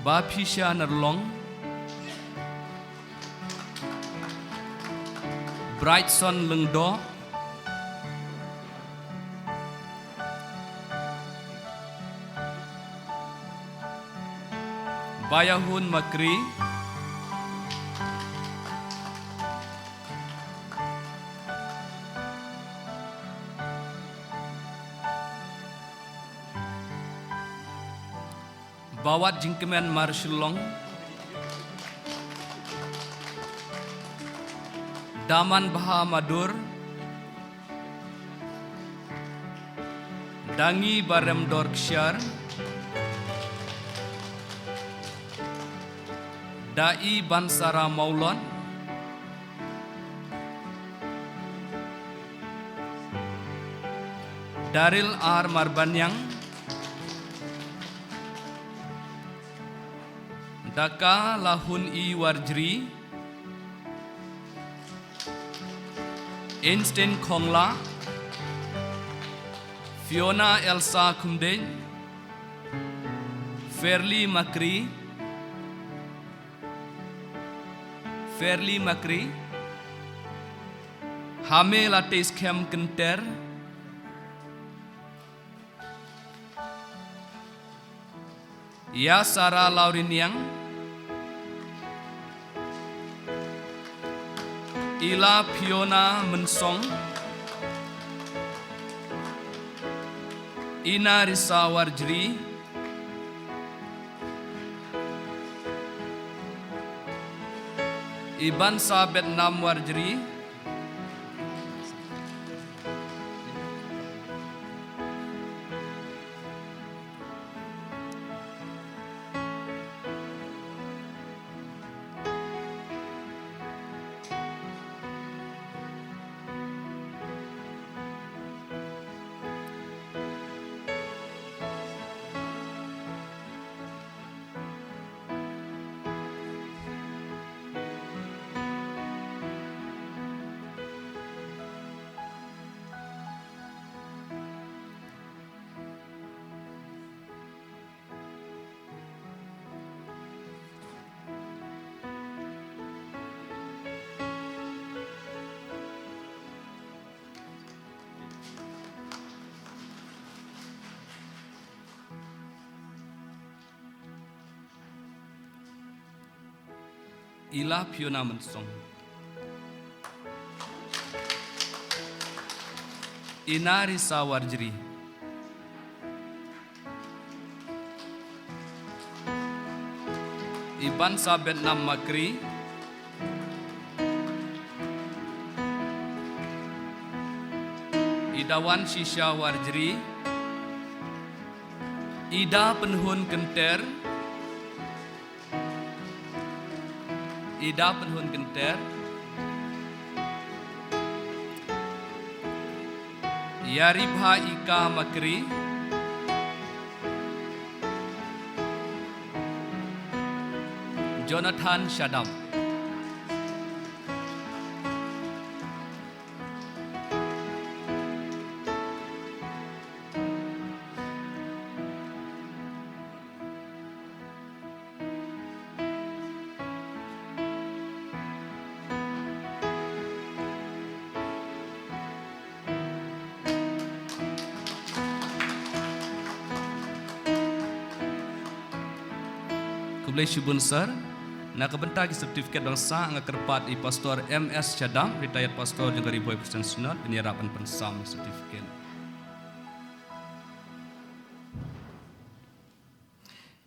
Bapisha Nerlong Brightson Lengdo Bayahun Makri Bawat Jingkemen Marshallong Daman Baha Madur Dangi Barem Dorkshire Dai Bansara Maulon Daril R. Marbanyang Daka Lahun I. Warjri Einstein Kongla Fiona Elsa Kumden Fairly Makri Hame Lates Kem Kenter Ya Sarah Lauriniang Ila Fiona Mensong Ina Risa Warjri Iban Sabet Nam Warjri Ila Fiona Mensong. Inari Sawarjri. Iban Sabet Nam Makri. Idawan Shisha Warjri. Ida Penhun Kenter. Ida Penhun Kenter. Yaribha Ika Makri. Jonathan Shadam. Kublai Shibun Sir, nak bentagi sertifikat bangsa ang kerpat i Pastor MS Chadam, retired pastor juga Riboy Kristen Synod, penyerapan pensam sertifikat.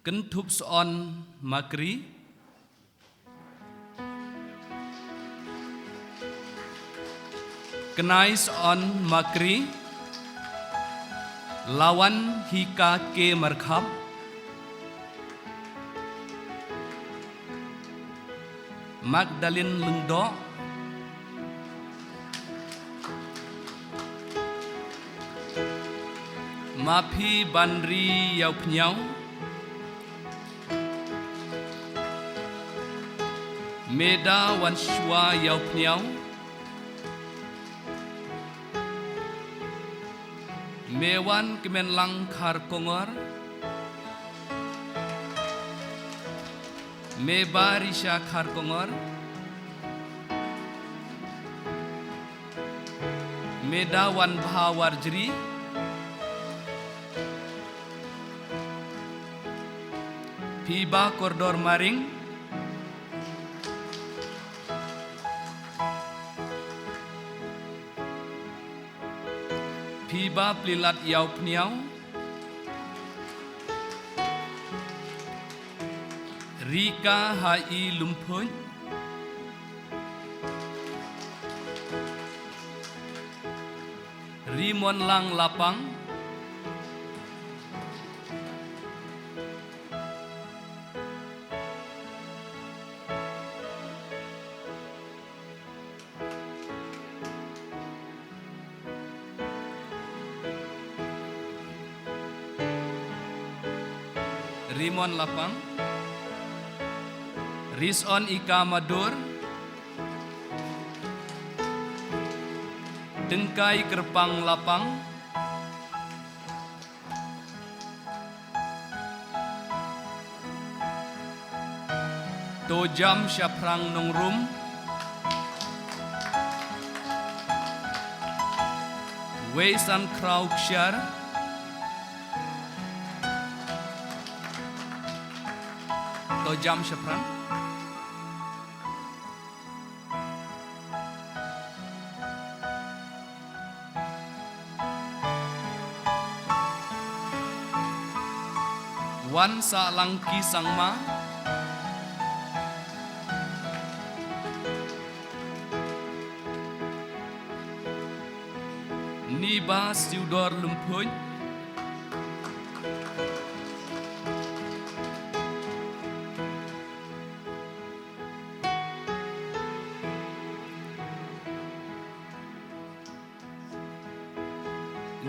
Kentup Soon Makri, Kenai Soon Makri, Lawan Hika Ke Markham, Magdalene Lungdo, Mapi Bandri Yau Pnyau, Meda Wanshua Yau Pnyau, Mewan Kemenlang Khar Kongor, Meba Risha Khar Kongor, Medawan Bhawarjri, Piba Kordor Maring, Piba Plilat Yau Pniau, Rika Hai Lumpuny, Rimon Lang Lapang, Rimon Lapang, Rizon Ika Madur, Dengkai Kerpang Lapang, Tojam Syaprang Nongrum, Weisan Kraukshar, Tojam Syaprang, Wan Sa Langki Sangma, Niba Siudor Lumpuny,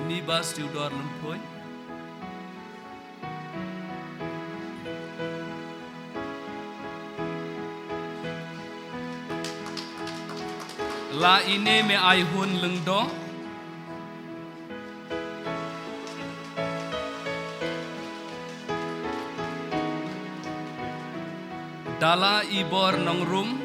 Niba Siudor Lumpuny, La Ine Me Ai Hun Lengdo, Dala Ibor Nongrum,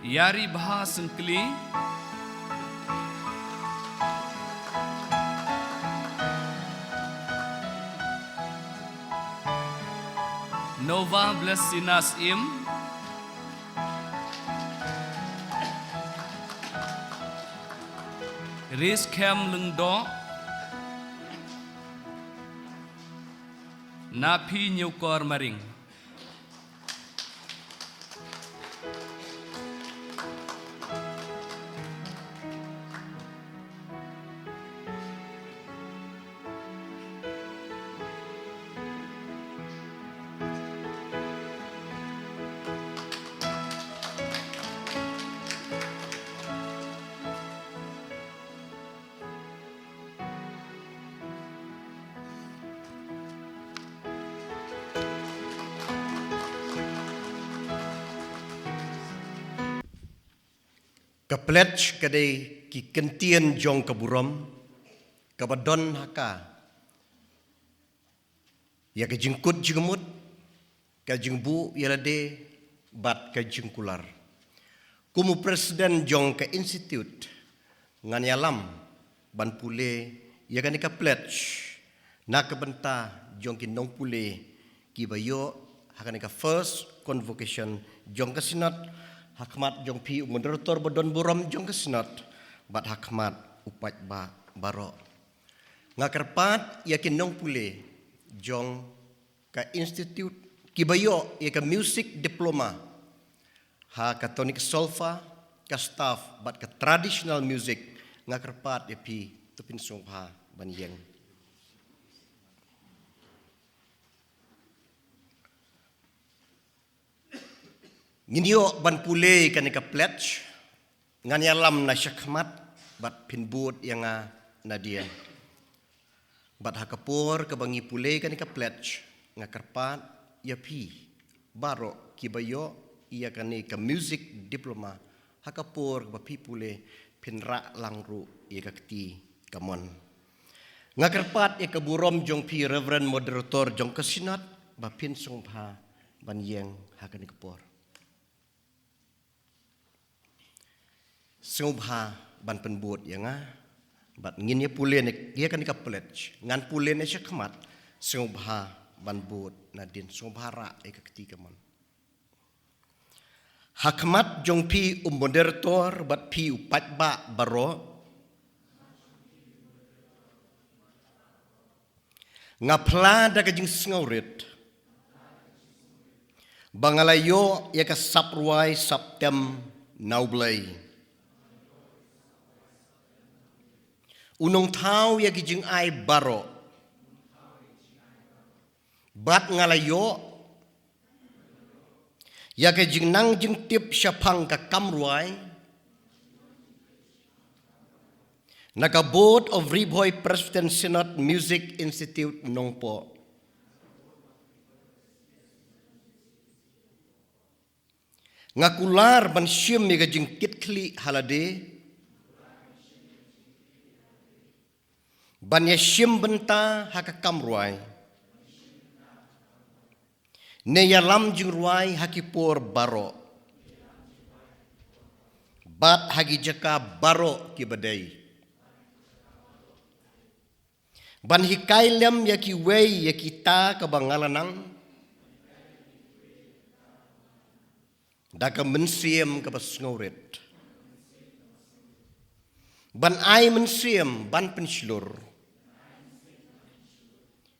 Yari Bha Sengkli, Nova Blessinas Im, Riz Kem Lung Do, Napi Nyukor Maring. Ka pledge kadai ki kentian jong kaburam ka badon haka ya ka jingkut jingmut ka jingbu yalade bat ka jingkular kumu presiden jong ka institute ngan yalam ban pule ya ka ni ka pledge na ka benta jong ki nong pule ki bayo haka ni ka first convocation jong ka sinat Hakmat jong pi moderator badon buram jong kesenat bat hakmat upat ba baro ngakerpat yakin nong pule jong ka institute kibayo ya ka music diploma ha ka tonic solfa ka staff bat ka traditional music ngakerpat ya pi tupin songha ban yeng Nginyo ban pule kan ka pledge ngan yalam na syakmat bat pinbud yang na dia bat hakapur ka bangi pule kan ka pledge ngakarpat ya pi baro kibayo ia kan ka music diploma hakapur ba pi pule pinra langru ia ka kti kamon ngakarpat ya kaburom jong pi reverend moderator jong kesinat ba pin songpha ban yeng hakan kapor Sungha ban penbut yang bat ngin ye pulen ye kan ka pledge ngan pulen ye syakmat sungha ban but nadin sungha e ka ketika mon hakmat jong pi moderator bat pi upat ba baro ngapla da ka jing sngorit bangalayo ye ka sapruai saptem naublai Unong tau ya kijing ai baro bat ngalayo ya kijing nang jing tip syapang ka kamruai naka board of Riboy Presbyterian Synod Music Institute nongpo ngakular ban syem ya kijing kitkli halade Ban yashim benta haka kamruai. Ne yalam jing ruai hakipor baro. Bat hagi jaka baro kibadai. Ban hikailem yaki wei yakita kabangalanang. Daka mensiem kabasngorit. Ban ai mensiem ban penslur.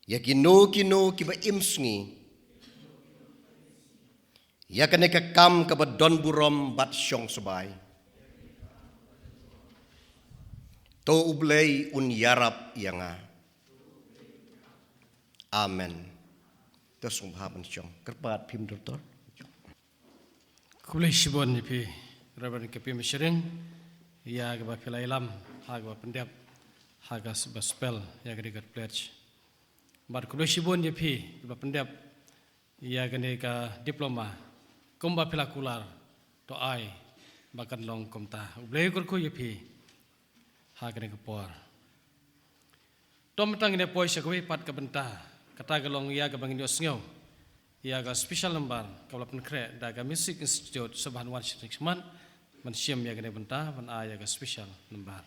Ya kino kiba imsngi. Ya kene kam kaba don burom bat syong sebai. To ublei un yarap yanga. Amen. To sumpah ban syong. Kerpat pim doktor. Kublai shibon ni pi Reverend Kepi Meshiring ya gaba pilailam ha gaba pendep ha gas baspel ya gadigat pledge. Bar kublai shibon ni pi gaba pendep ya gane ka diploma kumba pilakular to ai bakan long komta ublai kurku ya pi ha gane ka por. Tom tang ne poi sakwe pat ka benta kata galong ya gaba ngin osngau. Ya ga special lembar kalau penkre daga Music Institute sebahan wan shikman mensiam ya gane benta ban a ya ga special lembar.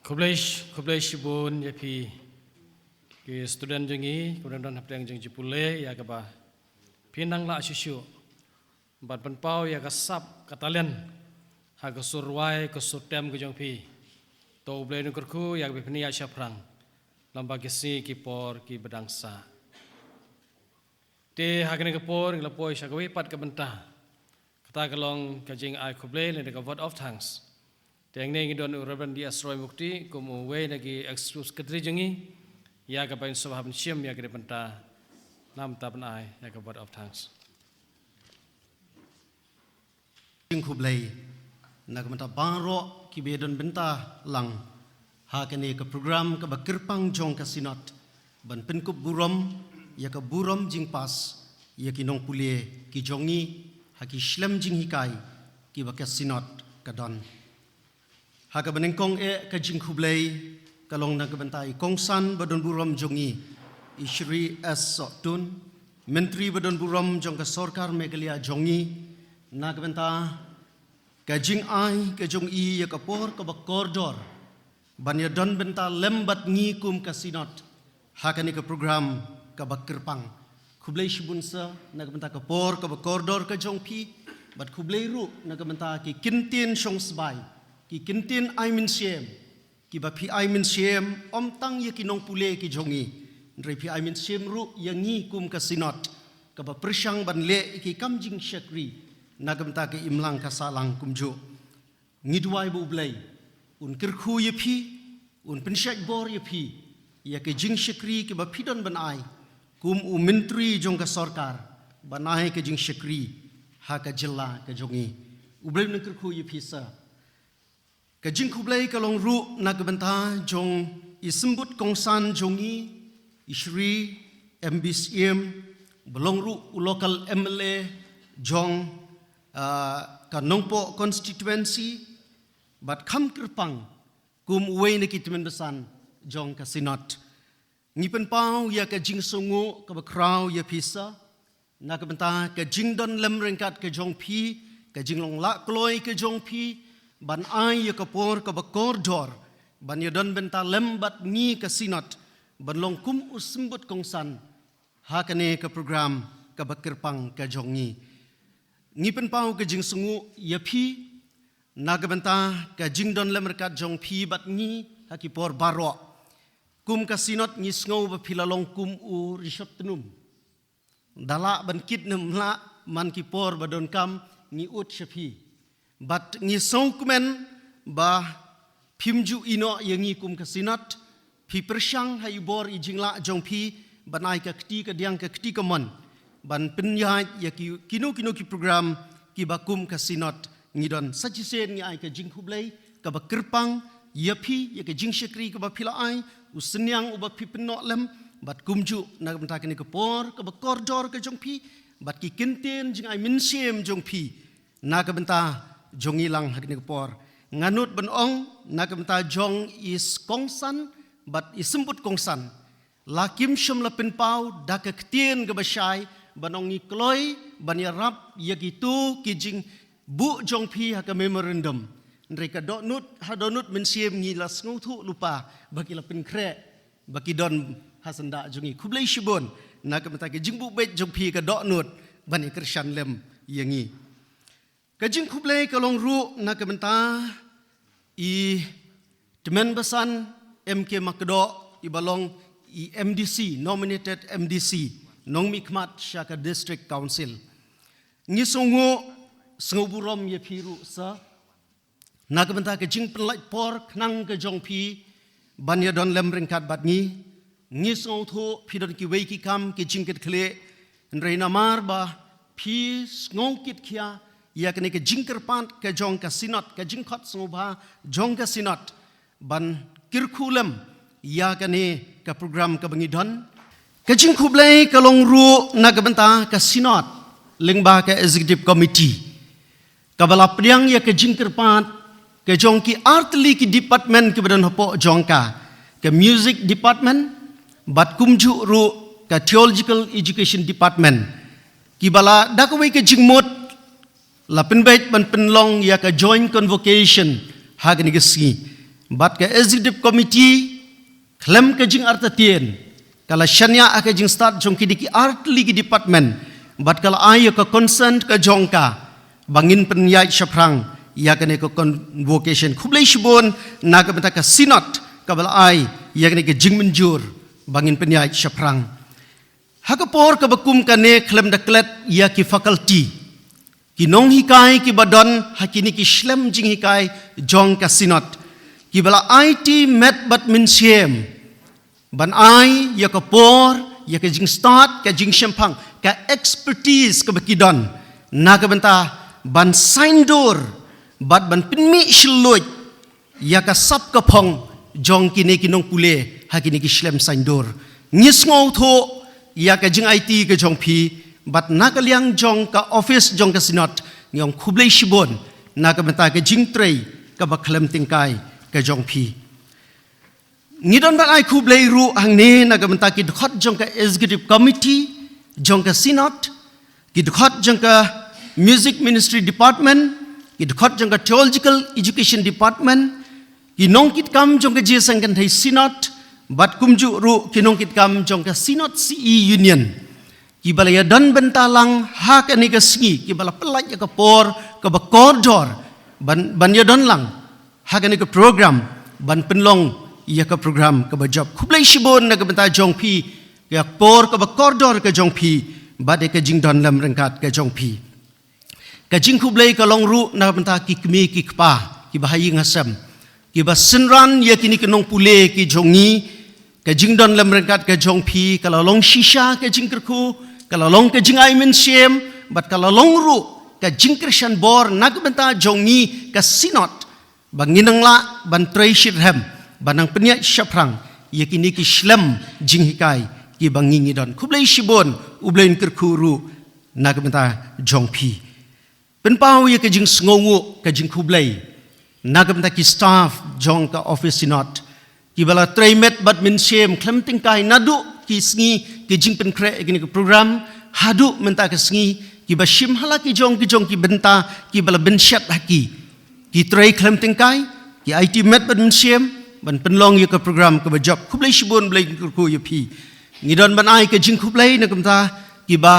kublai shibun ya pi ki student jengi kemudian dan hapdang jeng jipule ya kaba pinang la syusyu bat penpau ya kasap katalian ha ka surwai ka sutem ke jong pi to blai nu kerku ya be penia syaprang lamba kisi ki por ki bedangsa te ha kene ke por ngla poi syakawi pat ka bentah kata kalong ka jing ai kublai le ka word of thanks Tiang ni ngidon Reverend di Asroy Mukti kumu we nagi eksklusif ketri jengi ya ka pain subhan syam ya kene penta nam tapan ai ya ka word of thanks Jing kublai nak menta baro ki bedon benta lang ha kene ke program ke bakirpang jong ka sinot ban penkup burom ya ka burom jing pas ya ki nong pulie ki jongi ha ki shlem jing hikai ki ba ka sinot ka don ha ka benengkong ka jing kublai kalong nak bentai kongsan badon burom jongi Ishri S Sotun Menteri badon burom jong ka Sarkar Meghalaya jongi nak benta ka jing ai ka jong I ya ka por ka bakordor ban ya don benta lembat ngi kum ka sinot ha ka ni ka program ka bakirpang kublai shibunsa nak benta ka por ka bakordor ka jong pi bat kublai ru nak benta ki kintin shong sbai ki kintin ai min siem ki ba pi ai min siem om tang ye ki nong pule ki jongi ndre pi ai min siem ru yang ngi kum ka sinot ka ba persang ban le ki kam jing syakri nagam ta ke imlang ka salang kumjo ngidwai bu blai un kirkhu ye pi un pensyak bor ye pi ya ke jing syakri ki ba pidon ban ai kum u menteri jong ka sarkar ban ai ke jing syakri ha ka jilla ka jongi u blai nang kirkhu ye pi sa ka jing kublai kalong ru nak benta jong isembut kongsan jongi Ishri MBCM belong ru local MLA jong ka nongpo constituency bat kham kirpang kum uwe ne kitmen besan jong ka sinot ngipen pau ya ka jing sungu ka bakrau ya pisa nak benta ka jing don lem rengkat ka jong pi ka jing long la kloi ka jong pi ban ai ya kapor ka bakordor ban ya don benta lembat ni ka sinot ban long kum usembut kongsan ha kane ka program ka bakirpang ka jongi ngi pen pau ka jing sungu ya phi naga benta ka jing don lemrekat jong phi bat ni ha ki por baro kum ka sinot ngi sngo ba philalong kum u rishop tenum dala ban kit nem la man ki por ba don kam ngi ut shapi Bat ngi songkumen ba pimju ino yang ngi kum kasinat pi persyang hay bor i jingla jong pi banai ka kti ka diang ka kti ka mon ban penyai ya ki kino ki program ki bakum kasinat ngi don sajisen ngi ai ka jing kublai ka ba kirpang ya pi ya ka jing syakri ka ba pila ai usnyang u ba pi penok lem bat kumju na benta ka por ka ba kordor ka jong pi bat ki kinten jing ai min siem jong pi na ka benta jongi lang hakni por nganut benong nakemta jong is kongsan bat isembut kongsan lakim syum la penpau dak ketien ke basai banong ni kloi ban ya rap ya gitu kijing bu jong pi ha ka memorandum mereka donut ha donut mensiem ngi las nguthu lupa bagi la pen kre bagi don hasanda jongi kublai shibon nakemta ke jingbu bet jong pi ka donut ban ikrshan lem yangi Kajing kublai kalong ru nak benta I temen besan MK Makdo I balong I MDC nominated MDC Nong Mikmat Shaka District Council Ngi sungu burom ye piru sa nak benta kajing pelai por knang ke jong pi banya don lem ringkat bat ngi sungu thu pidon ki wei ki kam ki jing ket khle reina mar ba pi ngong kit khia ya kene ke jingker pant ke jong ka sinot ke jingkhot sngobha jong ka sinot ban kirkhulem ya kene ka program ka bangidon ke jingkhublai ka longru na ka benta ka sinot lingba ka executive committee ka bala priang ya ke jingker pant ke jong ki artli ki department ke badan hopo jong ka ke music department bat kumju ru ka theological education department ki bala dakwe ke jingmot la penbait ban penlong ya ka joint convocation hagni gesi Bat ke executive committee klem ke jing artatien kala shania ake jing start jong kidiki art ligi department bat kala ayo ke concern ke jongka bangin penyai syaprang ya kene ke convocation kublai shibon naga benta ke synod kabala ai ya kene ke jing menjur bangin penyai syaprang hakapor ke bakum kane klem deklet ya ki faculty ki nong hikai ki badon hakini ki shlem jing hikai jong ka synod ki bala IT met bat min siem ban ai ya ka por ya ka jing start ka jing shempang ka expertise ka bakidon naga benta ban saindor bat ban pinmi shloj ya ka sap ka phong jong kini kinong pule hakini ki shlem saindor ngis ngau tho ya ka jing IT ka jong pi bat naga liang jong ka office jong ka synod ngong khublei shibon naga benta ka jing trei ka baklem tingkai ke jong pi ngidon bat ai khublei ru hang ne naga benta ki khot jong ka executive committee jong ka synod ki khot jong ka music ministry department ki khot jong ka theological education department ki nong kit kam jong ka jesang kan thai synod bat kumju ru ki nong kit kam jong ka synod CE union ki balaya don bentalang ha ka ni ka sngi ki bala pelaj ka por ka ba koridor ban ya don lang hagan ke program ban penlong ia ke program ke bajab khublai shibon na ke benta jong pi ya por ke koridor ke jong pi bade ke jing don lam rengkat ke jong pi ke jing khublai ke long ru na benta ki kmi ki kpa ki bahayi ngasam ki ba senran ya kini ke nong pule ki jongi ke jing don lam rengkat ke jong pi kalau long shisha ke jing kerku kalau long ke jing ai men siem bat kalau long ru ke jing christian bor na ke benta jongi ke synod banginang la ban treashir hem banang penyat syaprang yakini ki shlem jing hikai ki bangingi don khublei shibon ublein kerkuru nagamenta jongpi penpau ya ke jing sngongu ke jing khublei nagamenta ki staff jong ka office synod ki bala traimet bat min shem klem tingkai nadu ki sngi ki jing pen kre ki program hadu menta ke sngi ki bashim hala ki jong ki benta ki bala benshat haki ki tray klem tingkai ki IT met ban siem ban penlong ye ke program ke bajab khublei shibon blai ku ye pi ngidon ban ai ke jing khublei na kamta ki ba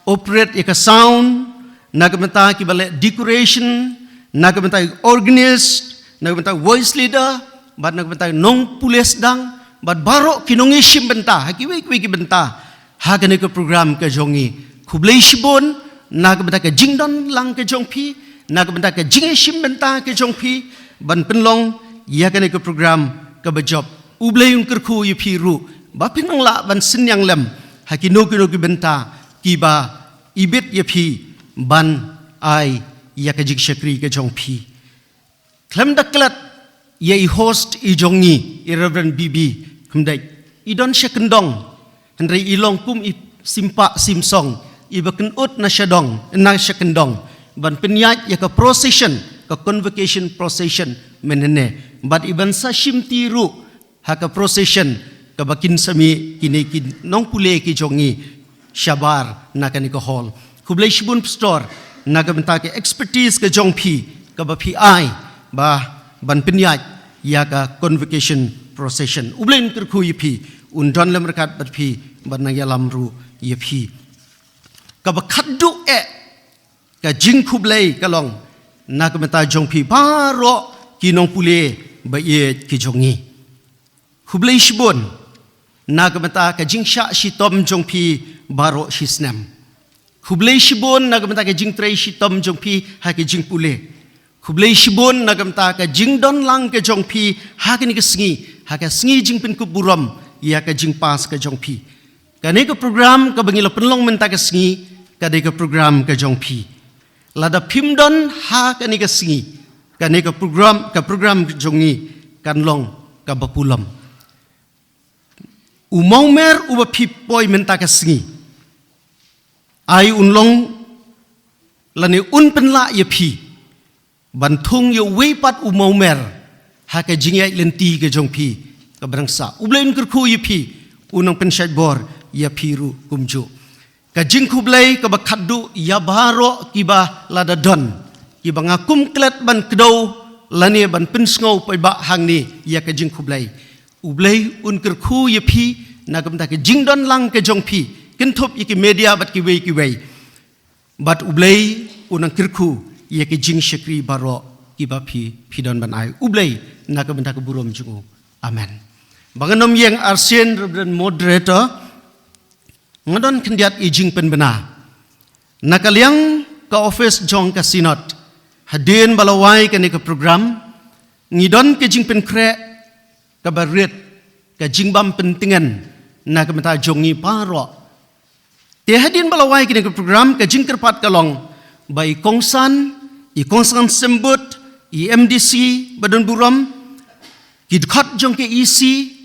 operate ye ke sound na kamta ki ba decoration na kamta organist na kamta voice leader ban na kamta nong pules dang bat baro kinong ishim benta hakiwe ki benta ha ke ke program ke jongi khublei shibon na kamta ke jingdon lang ke jong pi naga benta ke jing shim benta ke jong pi ban penlong ya ke program ke bajab ublei ung kerku yu pi ru ba pinang la ban sinyang lem hakino ki benta ki ba ibit ye pi ban ai ya ke jing shakri ke jong pi klem daklat ye host i jongi i reverend bibi kumdai i don shakendong hendrai ilong kum i simpa simsong i baken ut na shadong na shakendong ban penyat ya ke procession ke convocation procession menene bat iban sa shimti ru ha ke procession ke bakin sami kini ki nong pule ki jongi shabar na ke ko hall khublei shibun store na ke benta ke expertise ke jong pi ke ba pi ai ba ban penyat ya ke convocation procession ublen kerku yipi undon lam rekat bat pi ban na yalam ru yipi ke ba khaddu ka jing khublei kalong na ka meta jong pi baro kinong pule ba ye ki jongi khublei shibon na ka meta ka jing sha shi tom jong pi baro shi snam khublei shibon na ka meta ka jing trei shi tom jong pi ha ki jing pule khublei shibon na ka meta ka jing don lang ke jong pi ha ki ni ka sngi jing pin ku buram ya ka jing pas ka jong pi ka ne ka program ka bangilo penlong menta ka sngi ka de ka program ka jong pi lada pimdon ha kani ka singi kani ka program jongi kan long ka bapulam umau mer uba pipoi menta ka singi ai unlong lani un penla ye pi bantung ye weipat umau mer ha ka jingai lenti ka jong pi ka brangsa ublen kurku ye pi unang pensat bor ya piru kumju ka jing khublei ka bakhaddu ya baro kiba lada don kiba ngakum klet ban kdo lani ban pin sngau pai ba hang ni ya ka jing khublai ublai un ker khu ye phi nagam ta ke jing don lang ke jong phi kin thop ye ki media bat ki wei bat ublai unang ker khu ye ke jing shakri baro ki ba phi don ban ai ublai nagam ta ke burom jungu amen banganom yang arsien reverend moderator ngadon kendiat i jing pen bena nakaliang ka office jong ka sinot hadin balawai ka ni ka program ngidon ke jing pen kre ka barit ka jing bam pentingan na ka mata jongi paro te hadin balawai ka ni ka program ka jing kerpat kalong bai kongsan sembut i MDC badon buram kidkhat jong ke isi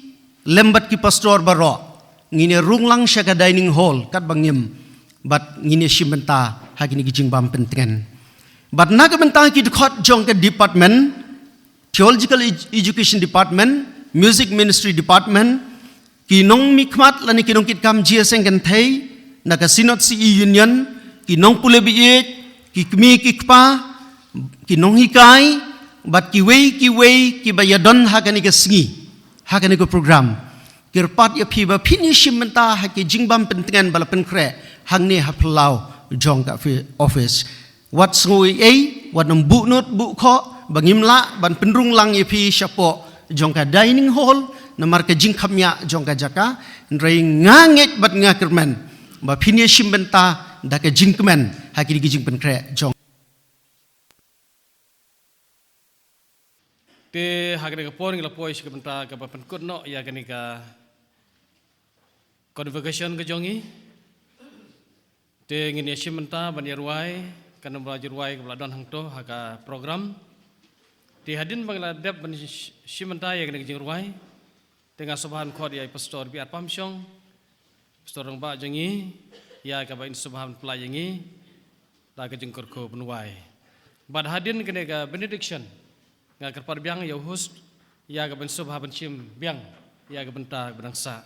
lembat ki pastor baro ngine runglang syaka dining hall kat bangim bat ngine shimenta hagini gijing bam pentingan bat naga bentang ki dkhot jong ke department theological education department music ministry department ki nong mikmat lani ki nong kit kam gseng kan thai naga synod ce union ki nong pule bi ki kmi ki kpa ki nong hikai bat ki wei ki bayadon hagani ke sngi hagani ko program kirpat ya phi ba phini shimenta ha ki jingbam pentingan bala penkre hangne haplau jong ka office wat ngui wat nam bu not bu kho bangimla ban penrung lang ya phi shapo jong ka dining hall namar ka jingkhamya jong ka jaka ndrei nganget bat ngakermen ba phini shimenta da ka jingkmen ha ki jing penkre jong te hagane ka por ngila poi shi benta ka papan kunno ya gani ka convocation ke jongi te ngini shimenta ban yarwai kan belajar wai ke beladon hangto haka program ti hadin bangla dep ban shimenta ya gani jingruai tengah subhan khod ya pastor biar pamsyong pastor rong ba jongi ya ka ba in subhan pelayangi ta ke jingkor ko benwai bad hadin kene ka benediction nga kerpar biang ya host ya ka ben subhan shim biang ya ka benta benangsa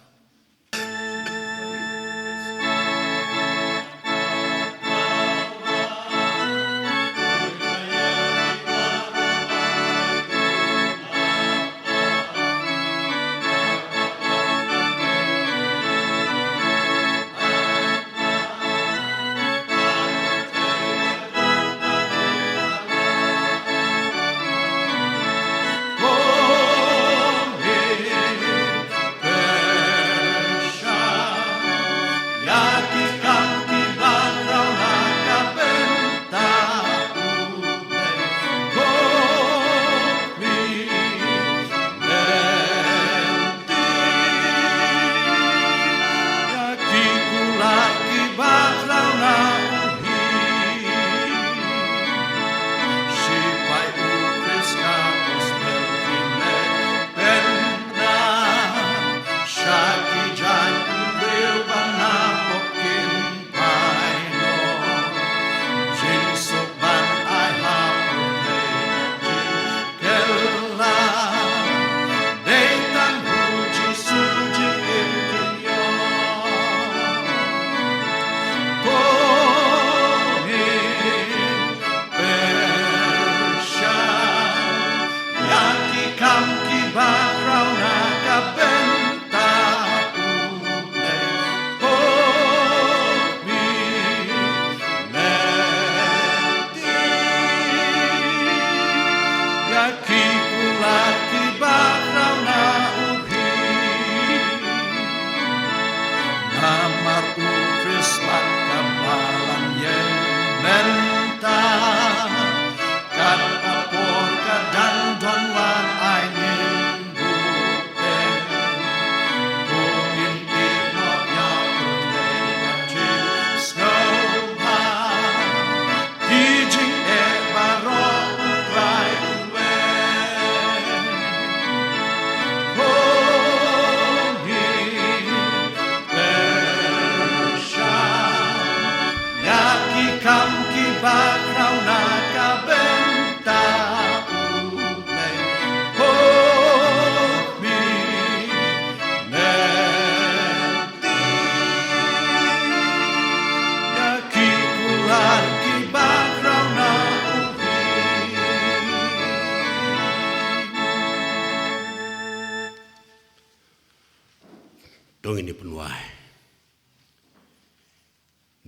Dong ini penuai.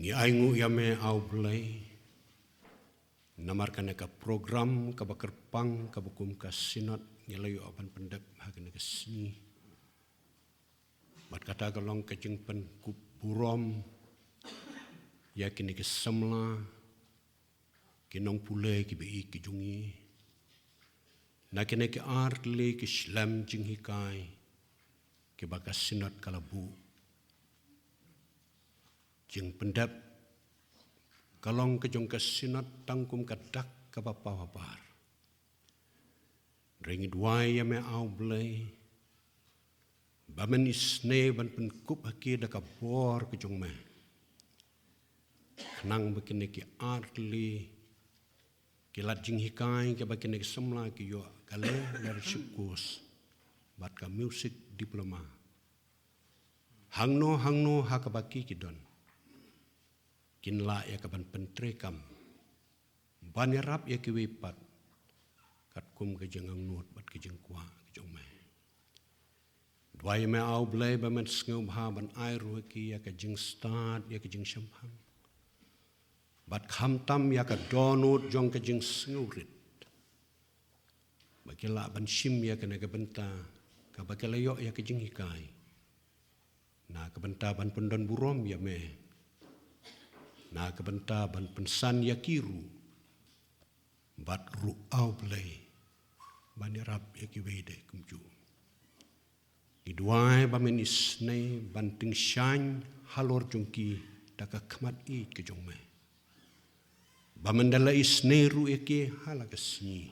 Ni aingu yame au belai. Namarkan ka program ka bakerpang ka bukum ka sinat nyelayu apan pendep hagen ka sini. Mat kata kalong ka jengpen kupurom yakin ke semla kinong pulai ki bei ki jungi. Nakene ke artle ke slam jinghikai ke bakas sinat kalabu. Jeng pendap kalong ke jong ke sinat tangkum kadak ke bapa wabar. Ringi duai ya me au blai. Bamen isne ban penkup haki da kabor ke jong me. Kenang begini ki artle kilat jinghikai ke begini ke semla ki yo kale dari syukus bat ka musik diploma. Hangno hakabaki kidon. Kinla ya kaban pentrekam. Ban yarap ya kiwipat. Kat kum ke jengang nuot bat ke jengkwa ke jong me. Dwai me au blai bamen sngau bha ban ai ru ki ya ke jeng start ya ke jeng shamhang. Bat kham tam ya ka donut jong ke jeng sngurit. Bakila ban shim ya ke na ke benta ka bakila yo ya ke jeng hikai. Na ke benta ban pendon burom ya me. Na ke benta ban pensan ya kiru. Bat ru au blai. Ban rap ya ki wede kumju. Iduai bamen isne ban ting shany halor jongki daka khamat I ke jong me. Bamandala isneru eke hala kesni.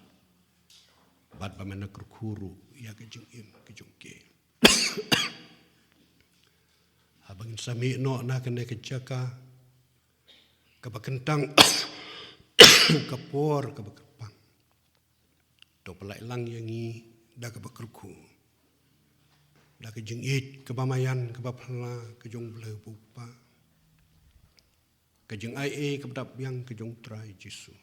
Bat bamana kurkuru ya kejeng im kejong ke. Abangin sami no na kene kejaka kabakentang kapor kabakepang. Do pelai lang yangi da kabakurku. Da kejeng it kebamayan kebapala kejong bele bupa. Kajeng ai kepadap yang kejong trai Jesu.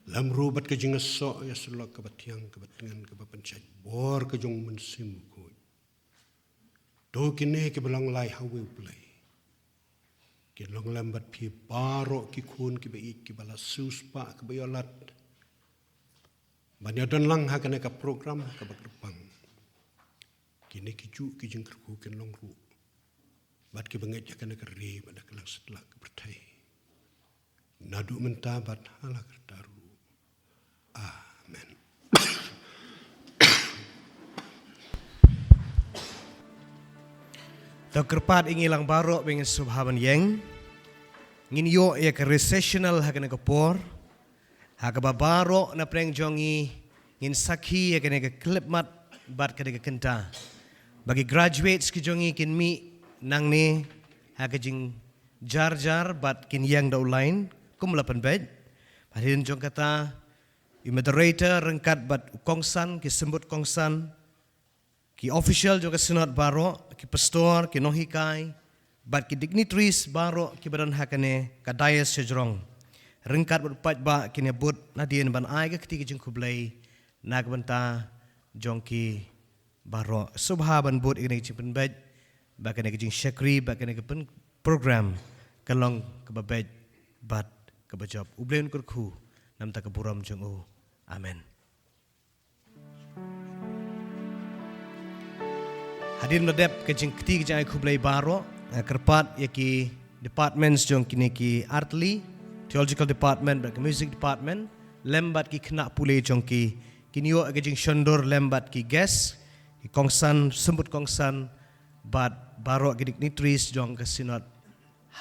Lam rubat kajeng esok ya selok kebatiang kebatengan kebapencet bor kejong mensim kuy. Do kini kebelang lai hawe play. Kilong lambat pi barok ki kun ki bei ki bala suspa ke bayolat. Banyadan lang hakane ka program ka bakrepang. Kini kiju kijeng kerku kenlong ru. Bat ki banget jakan keri pada kelang setelah kepertai. Nadu mentabat hala kertaru. Amen. Terkerpat ingilang barok dengan subhaban yang ngin yo ya ke recessional hakana kapor hakaba barok na preng jongi ngin sakhi ya kena ke klipmat bat kena ke kenta bagi graduates ki jongi kin mi nang ni hakajing jar bat kin yang da ulain kum lapan bed padin jong kata i moderator rengkat bat kongsan ki sembut kongsan ki official juga senat baro ki pastor ki nohikai bat ki dignitaries baro ki badan hakane ka dayas sejrong rengkat bat pat ba ki nebut nadien ban ai ka keti jing kublai nak banta jong ki baro subhaban but igni chimpen bed bakan ke jing syakri bakan ke program kalong ke babaj bat ke bajab ublen kurku nam ta ke buram jong o amen. Hadir nodep ke jing keti ke jang ai kublai baro kerpat yaki departments jong kini ki artli theological department bak music department lembat ki kena pule jong ki kini yo ke jing shondor lembat ki guest ki kongsan sembut kongsan bat barok gidik nitris jong ke sinot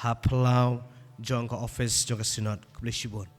haplau jong ke office jong ke sinot kublai shibon